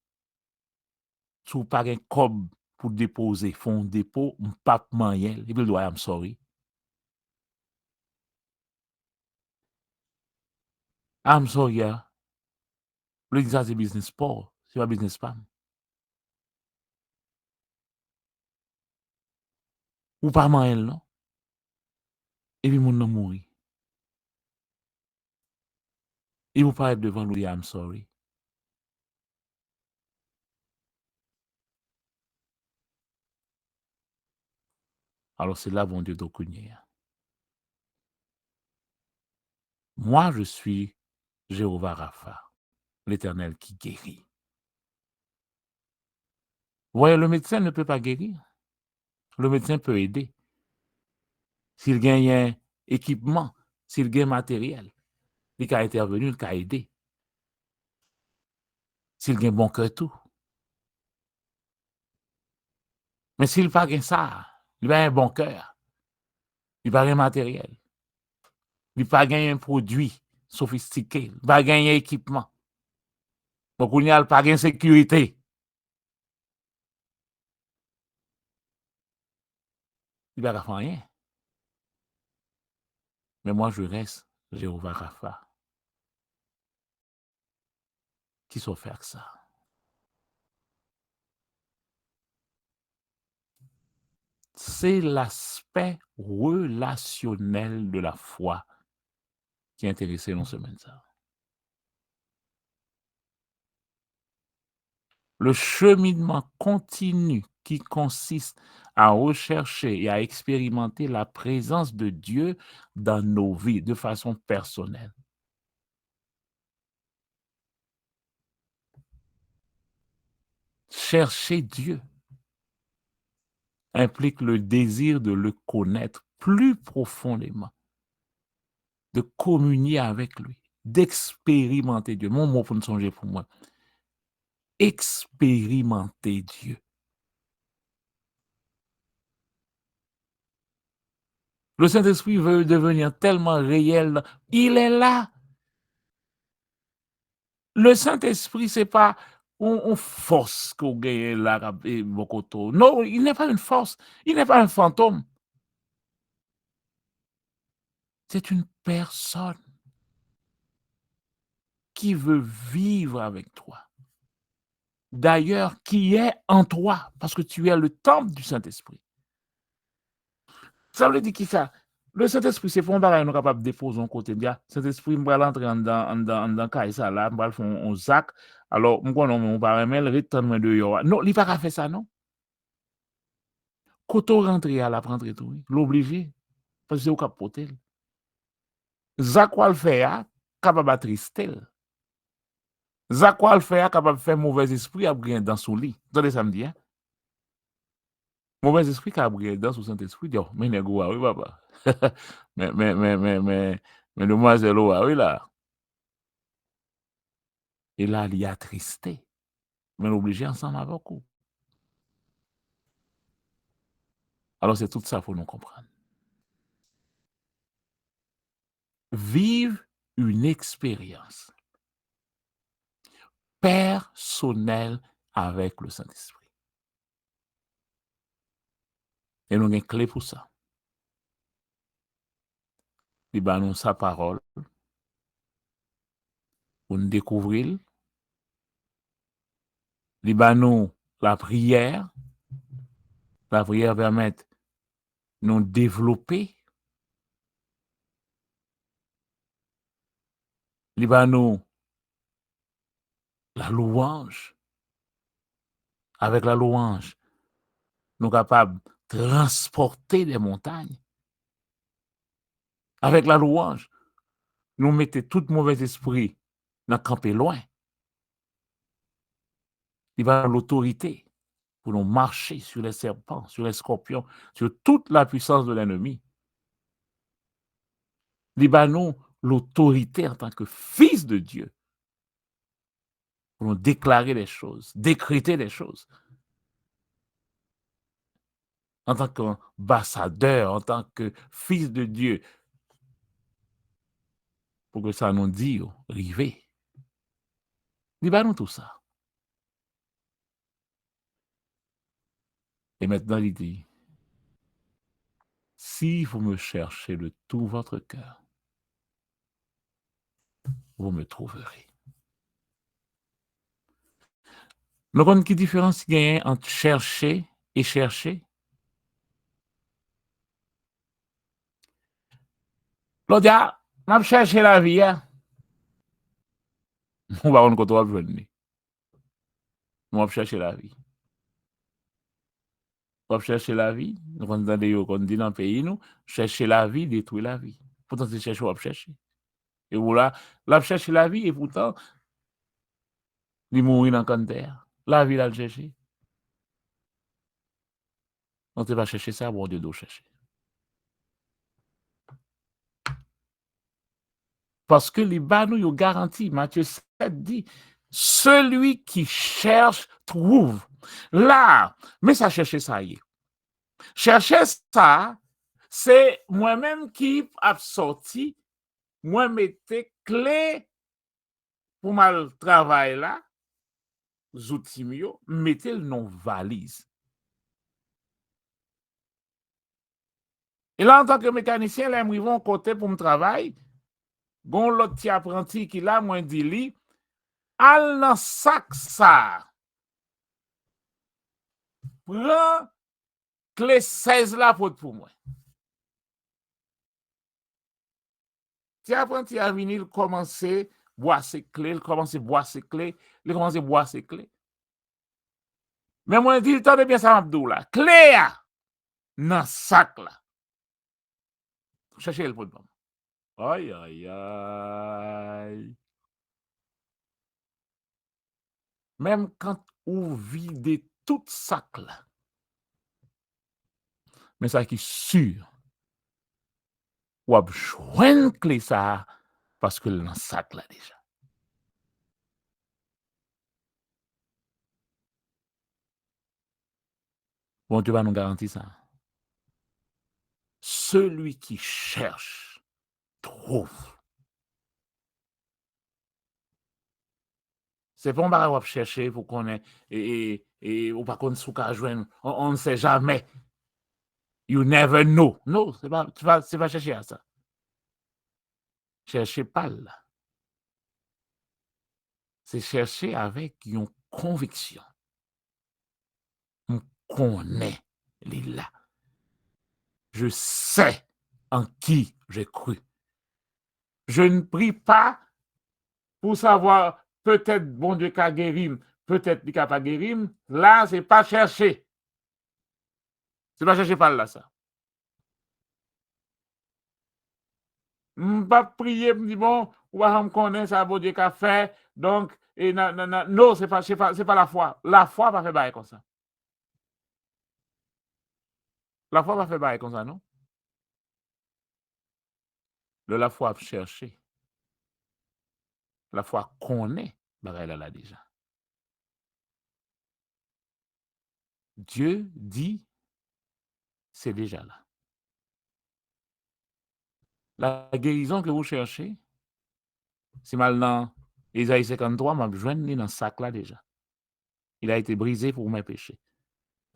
Sous pas un cob pour déposer, font dépôt, m'pap manuel. Et puis, I am sorry. I'm sorry, yeah. Le dit ça, c'est business sport. C'est pas business spam. Ou pas manuel, non? Et puis, mon nom mourit. Et vous parlez devant lui, I'm sorry. Alors, c'est là, bon Dieu, d'Okunye. Moi, je suis Jéhovah Rapha, l'Éternel qui guérit. Vous voyez, le médecin ne peut pas guérir. Le médecin peut aider. S'il gagne un équipement, s'il gagne matériel, il a intervenu, il a aidé. s'il a un bon cœur tout. Mais s'il n'a pas ça, il a un bon cœur, il n'a pas un matériel, il n'a pas un produit sophistiqué, il n'a pas un équipement. Donc, il n'y a pas de sécurité. Il ne va pas faire rien. Mais moi, je reste Jéhovah Rapha. Qui saurait faire ça? C'est l'aspect relationnel de la foi qui est intéressé dans ce semaine. Le cheminement continu qui consiste à rechercher et à expérimenter la présence de Dieu dans nos vies de façon personnelle. Chercher Dieu implique le désir de le connaître plus profondément, de communier avec lui, d'expérimenter Dieu. Mon mot pour ne songer pour moi. Expérimenter Dieu. Le Saint-Esprit veut devenir tellement réel. Il est là. Le Saint-Esprit, ce n'est pas une force qu'on gagne là et Bokoto. Non, il n'est pas une force. Il n'est pas un fantôme. C'est une personne qui veut vivre avec toi. D'ailleurs, qui est en toi, parce que tu es le temple du Saint-Esprit. Ça veut dire qui ça? Le Saint-Esprit, c'est pour nous nous capable de déposer un côté. Le Saint-Esprit, on va l'entrer dans Kaïsa là, on va faire un zac. Alors, on va remettre le rythme de yo. Non, il va pas faire ça, non? Quand on rentre à la rentrer tout, l'obligé, parce que c'est au capoter. Zac va le faire, capable de tristel. Zac va le faire, capable de faire mauvais esprit à briller dans son lit. Attendez, ça me dit, hein? Mauvais esprit qui a brillé dans son Saint-Esprit, dit, mais négo, oui, papa. mais demoiselle, oui, là. Et là, il y a tristé. Mais l'obligé ensemble avec vous. Alors, c'est tout ça pour nous comprendre. Vive une expérience personnelle avec le Saint-Esprit. Et nous avons une clé pour ça. Il va nous sa parole pour nous découvrir. Il va nous la prière. La prière permet de nous développer. Il va nous la louange. Avec la louange, nous sommes capables de transporter des montagnes. Avec la louange, nous mettons tout mauvais esprit dans le camper loin. Il va l'autorité pour nous marcher sur les serpents, sur les scorpions, sur toute la puissance de l'ennemi. Il va nous l'autorité en tant que fils de Dieu pour nous déclarer les choses, décréter les choses. En tant qu'ambassadeur, en tant que fils de Dieu, pour que ça nous dise, rivé. Il va nous tout ça. Et maintenant, il dit, si vous me cherchez de tout votre cœur, vous me trouverez. Nous avons une différence entre chercher et chercher. L'autre dit, on cherché la vie. On va voir quand on va venir. On va chercher la vie. On va chercher la vie. Nous on dit dans le pays, nous, chercher la vie, détruire la vie. Pourtant, c'est chercher, on va chercher. Et voilà, là, chercher la vie, et pourtant, il mourit dans le canter. La vie, là, le chercher. On ne va chercher ça, bon Dieu doit chercher. Parce que les bains nous garantit, Matthieu 7 dit, Celui qui cherche, trouve. Là, mais ça chercher ça y est. Chercher ça, c'est moi-même qui a sorti, moi mettez clé pour mal travail là, outils mieux, mettez le nom valise. Et là, en tant que mécanicien, là, ils vont côté pour me travailler. Bon, l'autre petit apprenti qui là, moi, dit lui, al dans sac ça. Prends clé 16 là pour moi. Petit apprenti a venu, il commence à boire ses clés, il commence à boire ses clés, il commence à boire ses clés. Mais moi, dit, tendez bien ça, Abdou là. Clé dans sac là. Cherchez le pour moi. Aïe, aïe, aïe. Même quand vous videz tout sac là, mais ça qui est sûr, ou a besoin de clé ça, parce que dans sac là déjà. Bon, Dieu va nous garantir ça. Celui qui cherche, trouve. C'est pas un bagage à chercher pour qu'on ait, et ou pas qu'on sous qu'à joindre. On ne sait jamais. You never know. Non, c'est pas chercher à ça. Cherchez pas là. C'est chercher avec une conviction. On connaît les là. Je sais en qui j'ai cru. Je ne prie pas pour savoir peut-être bon Dieu qu'a guéri, peut-être qu'il n'a pas guéri. Là, c'est pas chercher. C'est pas chercher par là, ça. Je ne pas prier, me dire bon, ou va me connaître ça, bon Dieu qu'a fait. Donc, non, c'est pas la foi. La foi va faire bail comme ça. La foi va faire bail comme ça, non? La foi chercher. La foi connaît, bail là déjà. Dieu dit, c'est déjà là. La guérison que vous cherchez, c'est mal dans Isaïe 53, m'a besoin dans ce sac là déjà. Il a été brisé pour mes péchés,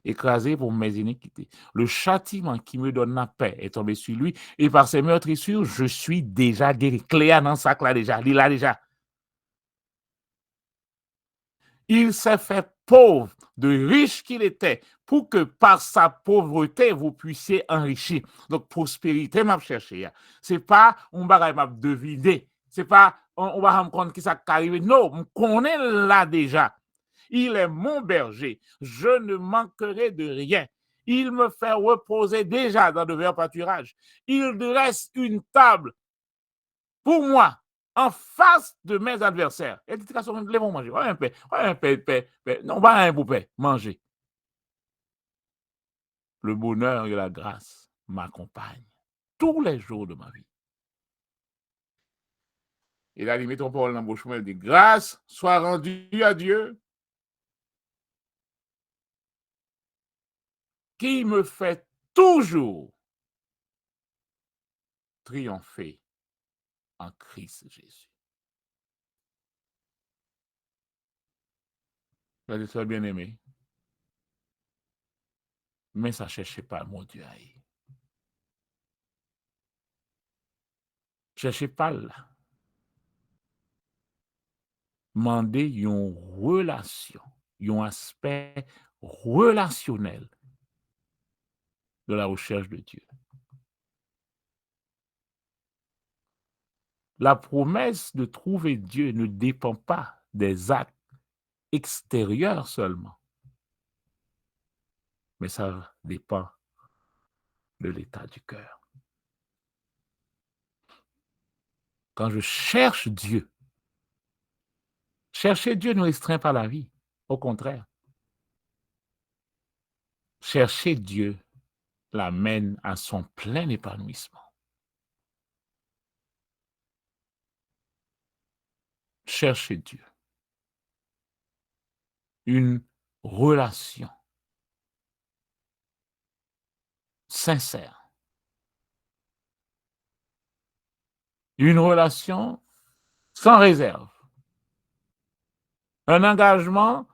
écrasé pour mes iniquités. Le châtiment qui me donne la paix est tombé sur lui, et par ses meurtrissures, je suis déjà guéri. Cléa dans ce sac là déjà, il l'a déjà. Il s'est fait pauvre, de riche qu'il était, pour que par sa pauvreté, vous puissiez enrichir. Donc, prospérité, m'a cherché. C'est pas un bagage m'a deviné. C'est pas on va me compte qui ça arrive. Non, on connaît là déjà. Il est mon berger. Je ne manquerai de rien. Il me fait reposer déjà dans de verts pâturages. Il dresse une table pour moi en face de mes adversaires. Et dit, les vont manger. Non, pas un pour manger. Le bonheur et la grâce m'accompagnent tous les jours de ma vie. Et là, il met ton parole dans le bouche, il dit, grâce soit rendue à Dieu qui me fait toujours triompher en Christ Jésus. Frères et sœurs bien-aimés, mais ça ne cherchez pas mon Dieu. Cherchez pas là. Mandez une relation, un aspect relationnel de la recherche de Dieu. La promesse de trouver Dieu ne dépend pas des actes extérieurs seulement, mais ça dépend de l'état du cœur. Quand je cherche Dieu, chercher Dieu ne restreint pas la vie, au contraire. Chercher Dieu l'amène à son plein épanouissement. « Chercher Dieu. une relation sincère, une relation sans réserve, un engagement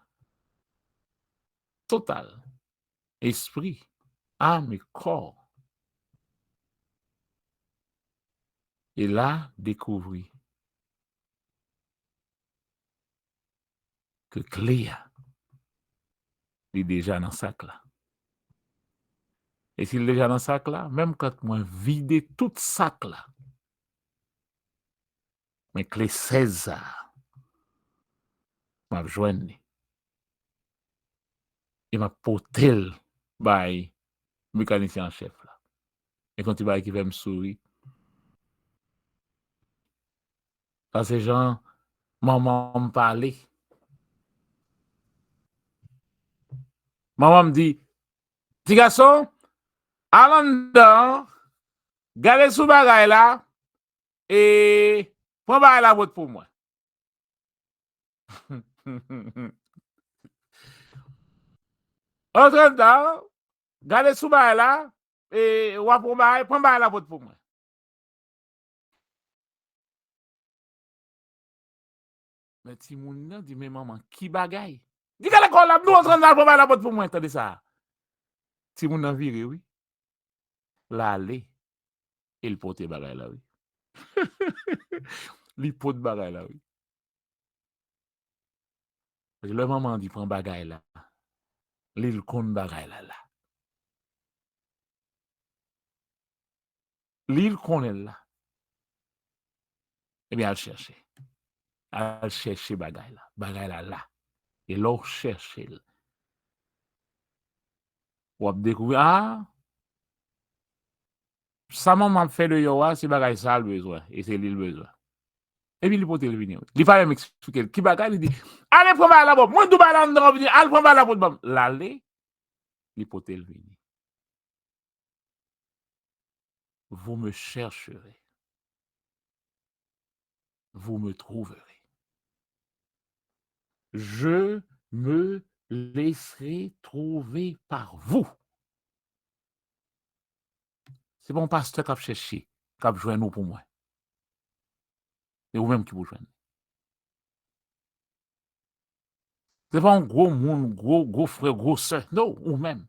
total, esprit, âme et corps. Et là, découvrir que Cléa est déjà dans le sac là. Et s'il est déjà dans le sac là, même quand moi vidé tout sac là, mais Clé César m'a joindre et m'a porté by mécanicien en chef là. Et quand il va qui va me sourire, parce que gens, maman me parlait. Maman me dit, petit garçon, allons dedans, gardez sous bagaille là, et prends bagaille la boîte pour moi. Entre dedans, gardez sous bagaille là, et prends bagaille la boîte pour moi. Mais si mon nan dit, mais maman, qui bagaille? Dis qu'à l'école là, nous entrons dans la boîte pour moi, entendez ça. Si mon nan vire, oui. Là, aller, il porte bagaille là, oui. Il porte bagaille là, oui. Le maman dit, prends bagaille là. L'île compte bagaille là, là. L'île connaît là. Eh bien, elle cherche. Elle cherche bagaille là. Bagaille là, là. Et là, cherche. Ou a découvert, ah, ça m'a fait de yoa, c'est bagaille ça le besoin. Et c'est l'île besoin. Et puis, il peut le venir. Il fallait m'expliquer. Qui bagaille, il dit, allez, prends la botte. Moi, tout bagaille, allez, prends la botte. L'aller, il peut le venir. Vous me chercherez. Vous me trouverez. Je me laisserai trouver par vous. C'est bon pasteur qui a cherché, qui a joint nous pour moi. Et vous-même qui vous joignez. C'est pas un gros monde, gros frère, gros soeur. Non, vous-même.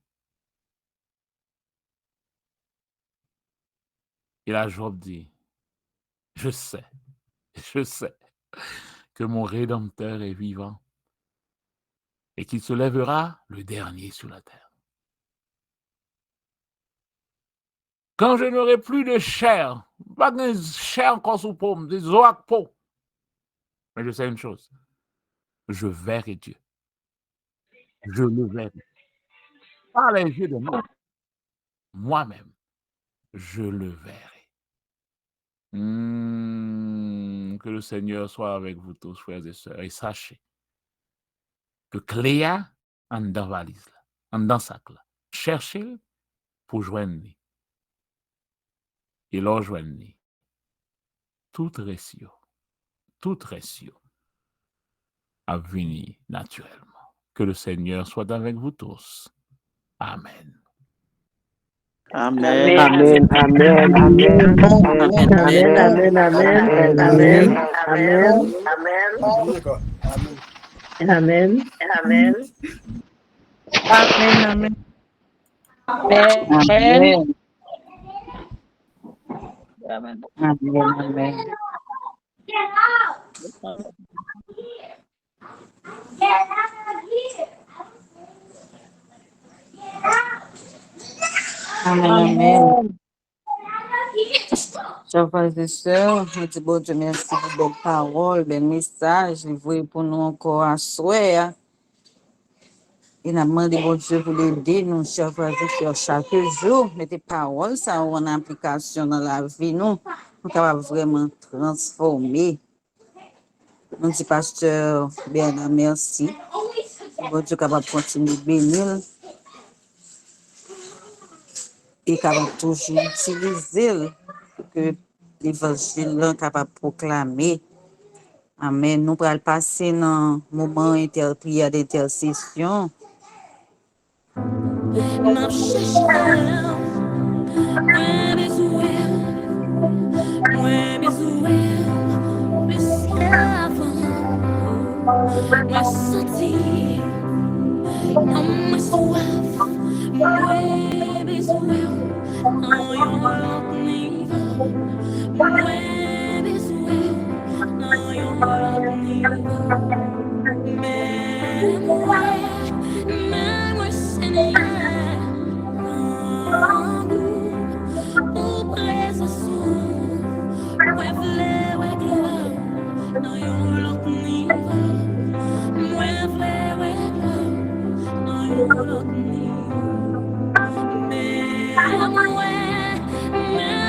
Et là, Job dit, je sais que mon Rédempteur est vivant et qu'il se lèvera le dernier sur la terre. Quand je n'aurai plus de chair, pas de chair encore sous paume, des os à peau. Mais je sais une chose, je verrai Dieu. Je le verrai. Pas les yeux de moi. Moi-même, je le verrai. Que le Seigneur soit avec vous tous, frères et sœurs, et sachez que Cléa, en dans valise, en dans sac, là, cherchez pour joindre. Et leur joindre. Tout récit à venir naturellement. Que le Seigneur soit avec vous tous. Amen. Amen. Amen. Amen. Amen. Amen. Amen. Amen. Amen. Amen. Amen. Amen. Amen. Amen. Amen. Amen. Amen. Amen. Chers frères et sœurs, je dis bon Dieu merci pour belles paroles, belles messages, livrés pour nous encore à souhait. Et nous demandons bon Dieu pour l'aider, nous, chers frères et sœurs, chaque jour, mettez paroles, ça en application dans la vie, nous capables vraiment transformer. Nous dit pasteur Bernard, merci. Bon Dieu capable de continuer de bénir. Et capable toujours utiliser que l'évangile est capable de proclamer Amen. Nous pourrons passer dans le moment prière d'intercession. M'a cherché, ouais, besoin, plus qu'avant. Moi senti, moi soif, moi besoin, dans un niveau. Moi besoin, dans un niveau. Mais moi Seigneur, pour présence, moi vle, ouais gloire, dans un autre niveau. Moi vle, ouais gloire, dans un autre niveau. Mais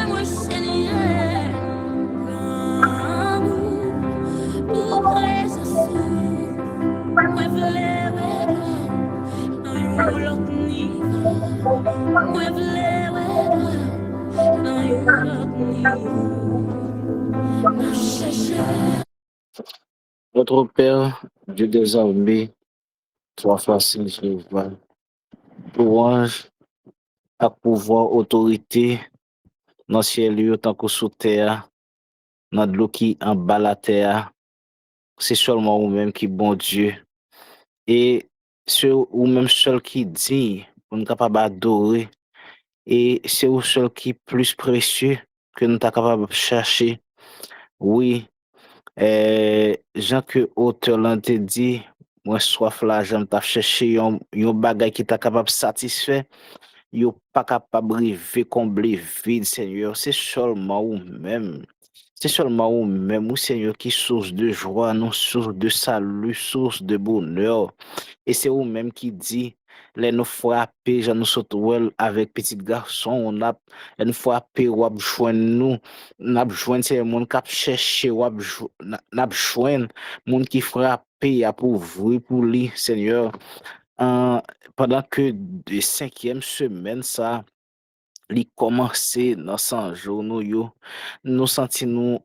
moi Seigneur, pour présence, moi vle, ouais gloire, dans un autre niveau. Moi vle, ouais gloire, dans un autre niveau. M'a cherché. Notre Père, Dieu des armées, trois fois saint Jéhovah, louange, à pouvoir, autorité, dans le ciel, lieu, tant que sous terre, dans de l'eau qui en bas la terre, c'est seulement vous-même qui bon Dieu. Et c'est vous-même seul qui dit, pour nous capable d'adorer, et c'est vous seul qui est plus précieux que nous sommes capables de chercher. Oui, Jean que auteur l'a te dit, moi soif là, j'aime t'a chercher un bagage qui t'a capable de satisfaire, yo pas capable de combler vide, Seigneur. C'est seulement vous-même. C'est seulement vous-même, vous, Seigneur, qui source de joie, non source de salut, source de bonheur. Et c'est vous-même qui dit, les nous frapper, j'en nous sautons avec petit garçon, on a, les nous frapper, ou joindre nous, n'a joindre c'est le monde qui cherché, ou n'a joindre, monde qui frappé, à pour vous, pour lui, Seigneur. Pendant que de 5e semaine, ça, li commencé dans 100 jours, nous sentons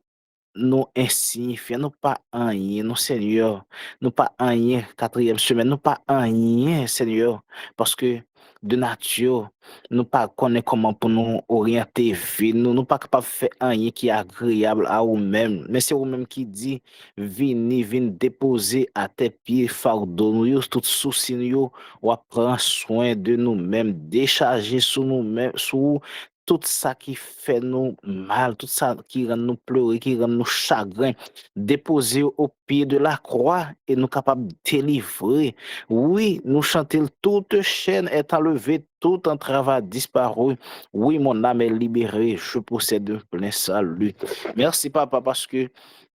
nous insignifiants, nous pas rien, nous Seigneur, nous pas rien, 4e semaine, nous pas rien, Seigneur, parce que de nature, nous pas connaît comment pour nous orienter vie, nous pas capable de faire rien qui est agréable à vous-même, mais c'est vous-même qui dit, viens déposer à tes pieds fardeau, nous, tout souci, nous, ou prendre soin de nous-mêmes, décharger sur nous-mêmes, sur tout ça qui fait nous mal, tout ça qui rend nous pleurer, qui rend nous chagrin, déposer au pied de la croix et nous capables de délivrer. Oui, nous chanter toute chaîne est enlevée, tout un travail disparu. Oui, mon âme est libérée, je possède un plein salut. Merci, papa, parce que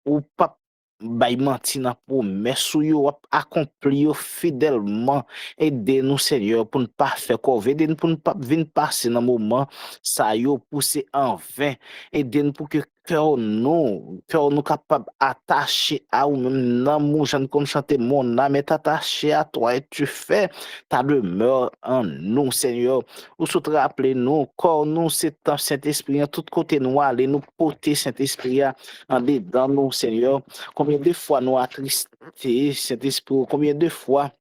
ou pas bay menti nan promesse ou yo accompli yo fidèlement. Aidez-nous, Seigneur, pour ne pas faire corvée, aidez-nous pour ne pas venir passer dans moment ça yo pousser en vain. Aidez-nous pour que cœur nous capable attacher à ou même l'amour, j'en comme chanter mon âme est attachée à toi et tu fais ta demeure en nous, Seigneur. Ou se rappeler nous, corps nous, c'est un Saint-Esprit, en tout côté nous aller, nous porter Saint-Esprit en dedans nous, Seigneur. Combien de fois nous attristés, Saint-Esprit, combien de fois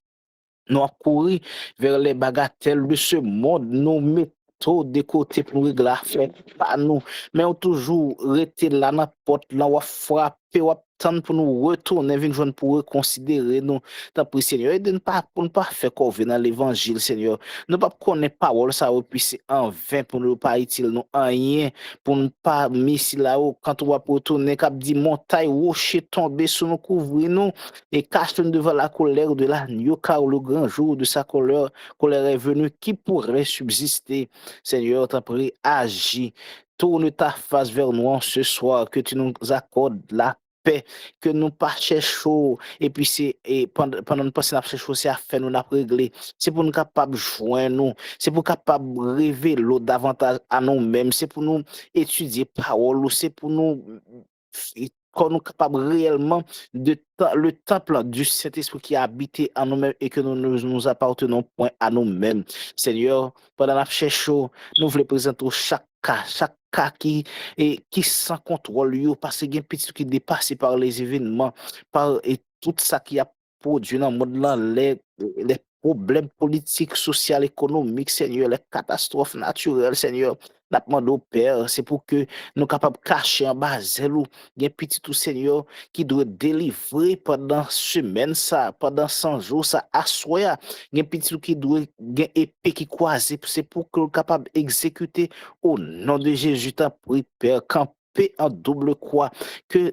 nous avons couru vers les bagatelles de ce monde, nous mettons de côté pour régler l'affaire, pas nous, mais on toujours resté là dans la porte, là, on frappé, on attend pour nous retourner, venir pour reconsidérer nous. Tant pis, Seigneur, aide-nous pas pour ne pas faire corvée dans l'évangile, Seigneur. Ne pas connaître parole, ça va puisser en vain pour ne pas utile nous rien, pour ne pas missi là-haut, quand on va retourner, cap dit montagne, rocher tomber sur nous, couvrir nous, et cache-nous devant la colère de l'agneau, car le grand jour de sa colère est venu, qui pourrait subsister. Seigneur, t'en prie, agis, tourne ta face vers nous en ce soir, que tu nous accordes la paix, que nous pas cherchons, et puis pendant nous passer la chercher, c'est à faire nous la régler, c'est pour nous capables de joindre nous, c'est pour capable de révéler davantage à nous-mêmes, c'est pour nous étudier parole, c'est pour nous quand nous capables réellement de le temple du Saint-Esprit qui a habité en nous-mêmes et que nous ne nous appartenons point à nous-mêmes. Seigneur, pendant la cherche, nous voulons présenter chaque chaque cas qui sans contrôle, yo, parce qu'il y a un petit qui dépasse par les événements, par et tout ça qui a produit dans le monde là, les problèmes politiques, sociaux, économiques, Seigneur, les catastrophes naturelles, Seigneur. N'a demandé au Père, c'est pour que nous capables de cacher en bas, zélou, il y a un petit tout Seigneur qui doit délivrer pendant semaine ça, pendant 100 jours ça, assoya, il y a un petit tout qui doit, il y a une épée qui croise, c'est pour que nous capables d'exécuter au nom de Jésus, t'en prie, Père, camper en double croix, que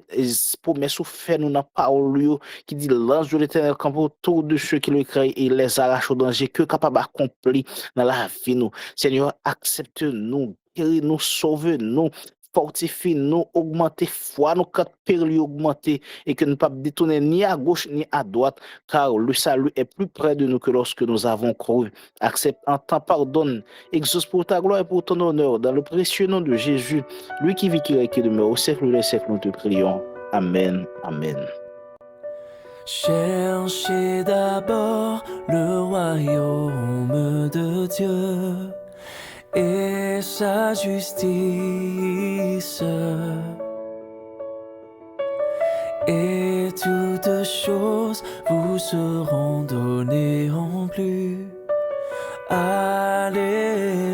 promesse ou fait nous dans parole yo, qui dit l'ange de l'éternel campe autour de ceux qui le craignent et les arrache au danger, que capable d'accomplir dans la vie nous. Seigneur, accepte-nous, guéris-nous, sauve-nous, fortifie-nous, augmentez foi, nous quand péril augmenter et que nous ne pas détourner ni à gauche ni à droite, car le salut est plus près de nous que lorsque nous avons cru. Accepte, entends, pardonne, exauce pour ta gloire et pour ton honneur, dans le précieux nom de Jésus, lui qui vit, qui demeure au siècle des siècles, nous te prions. Amen. Amen. Cherchez d'abord le royaume de Dieu et sa justice, et toutes choses vous seront données en plus. Alléluia.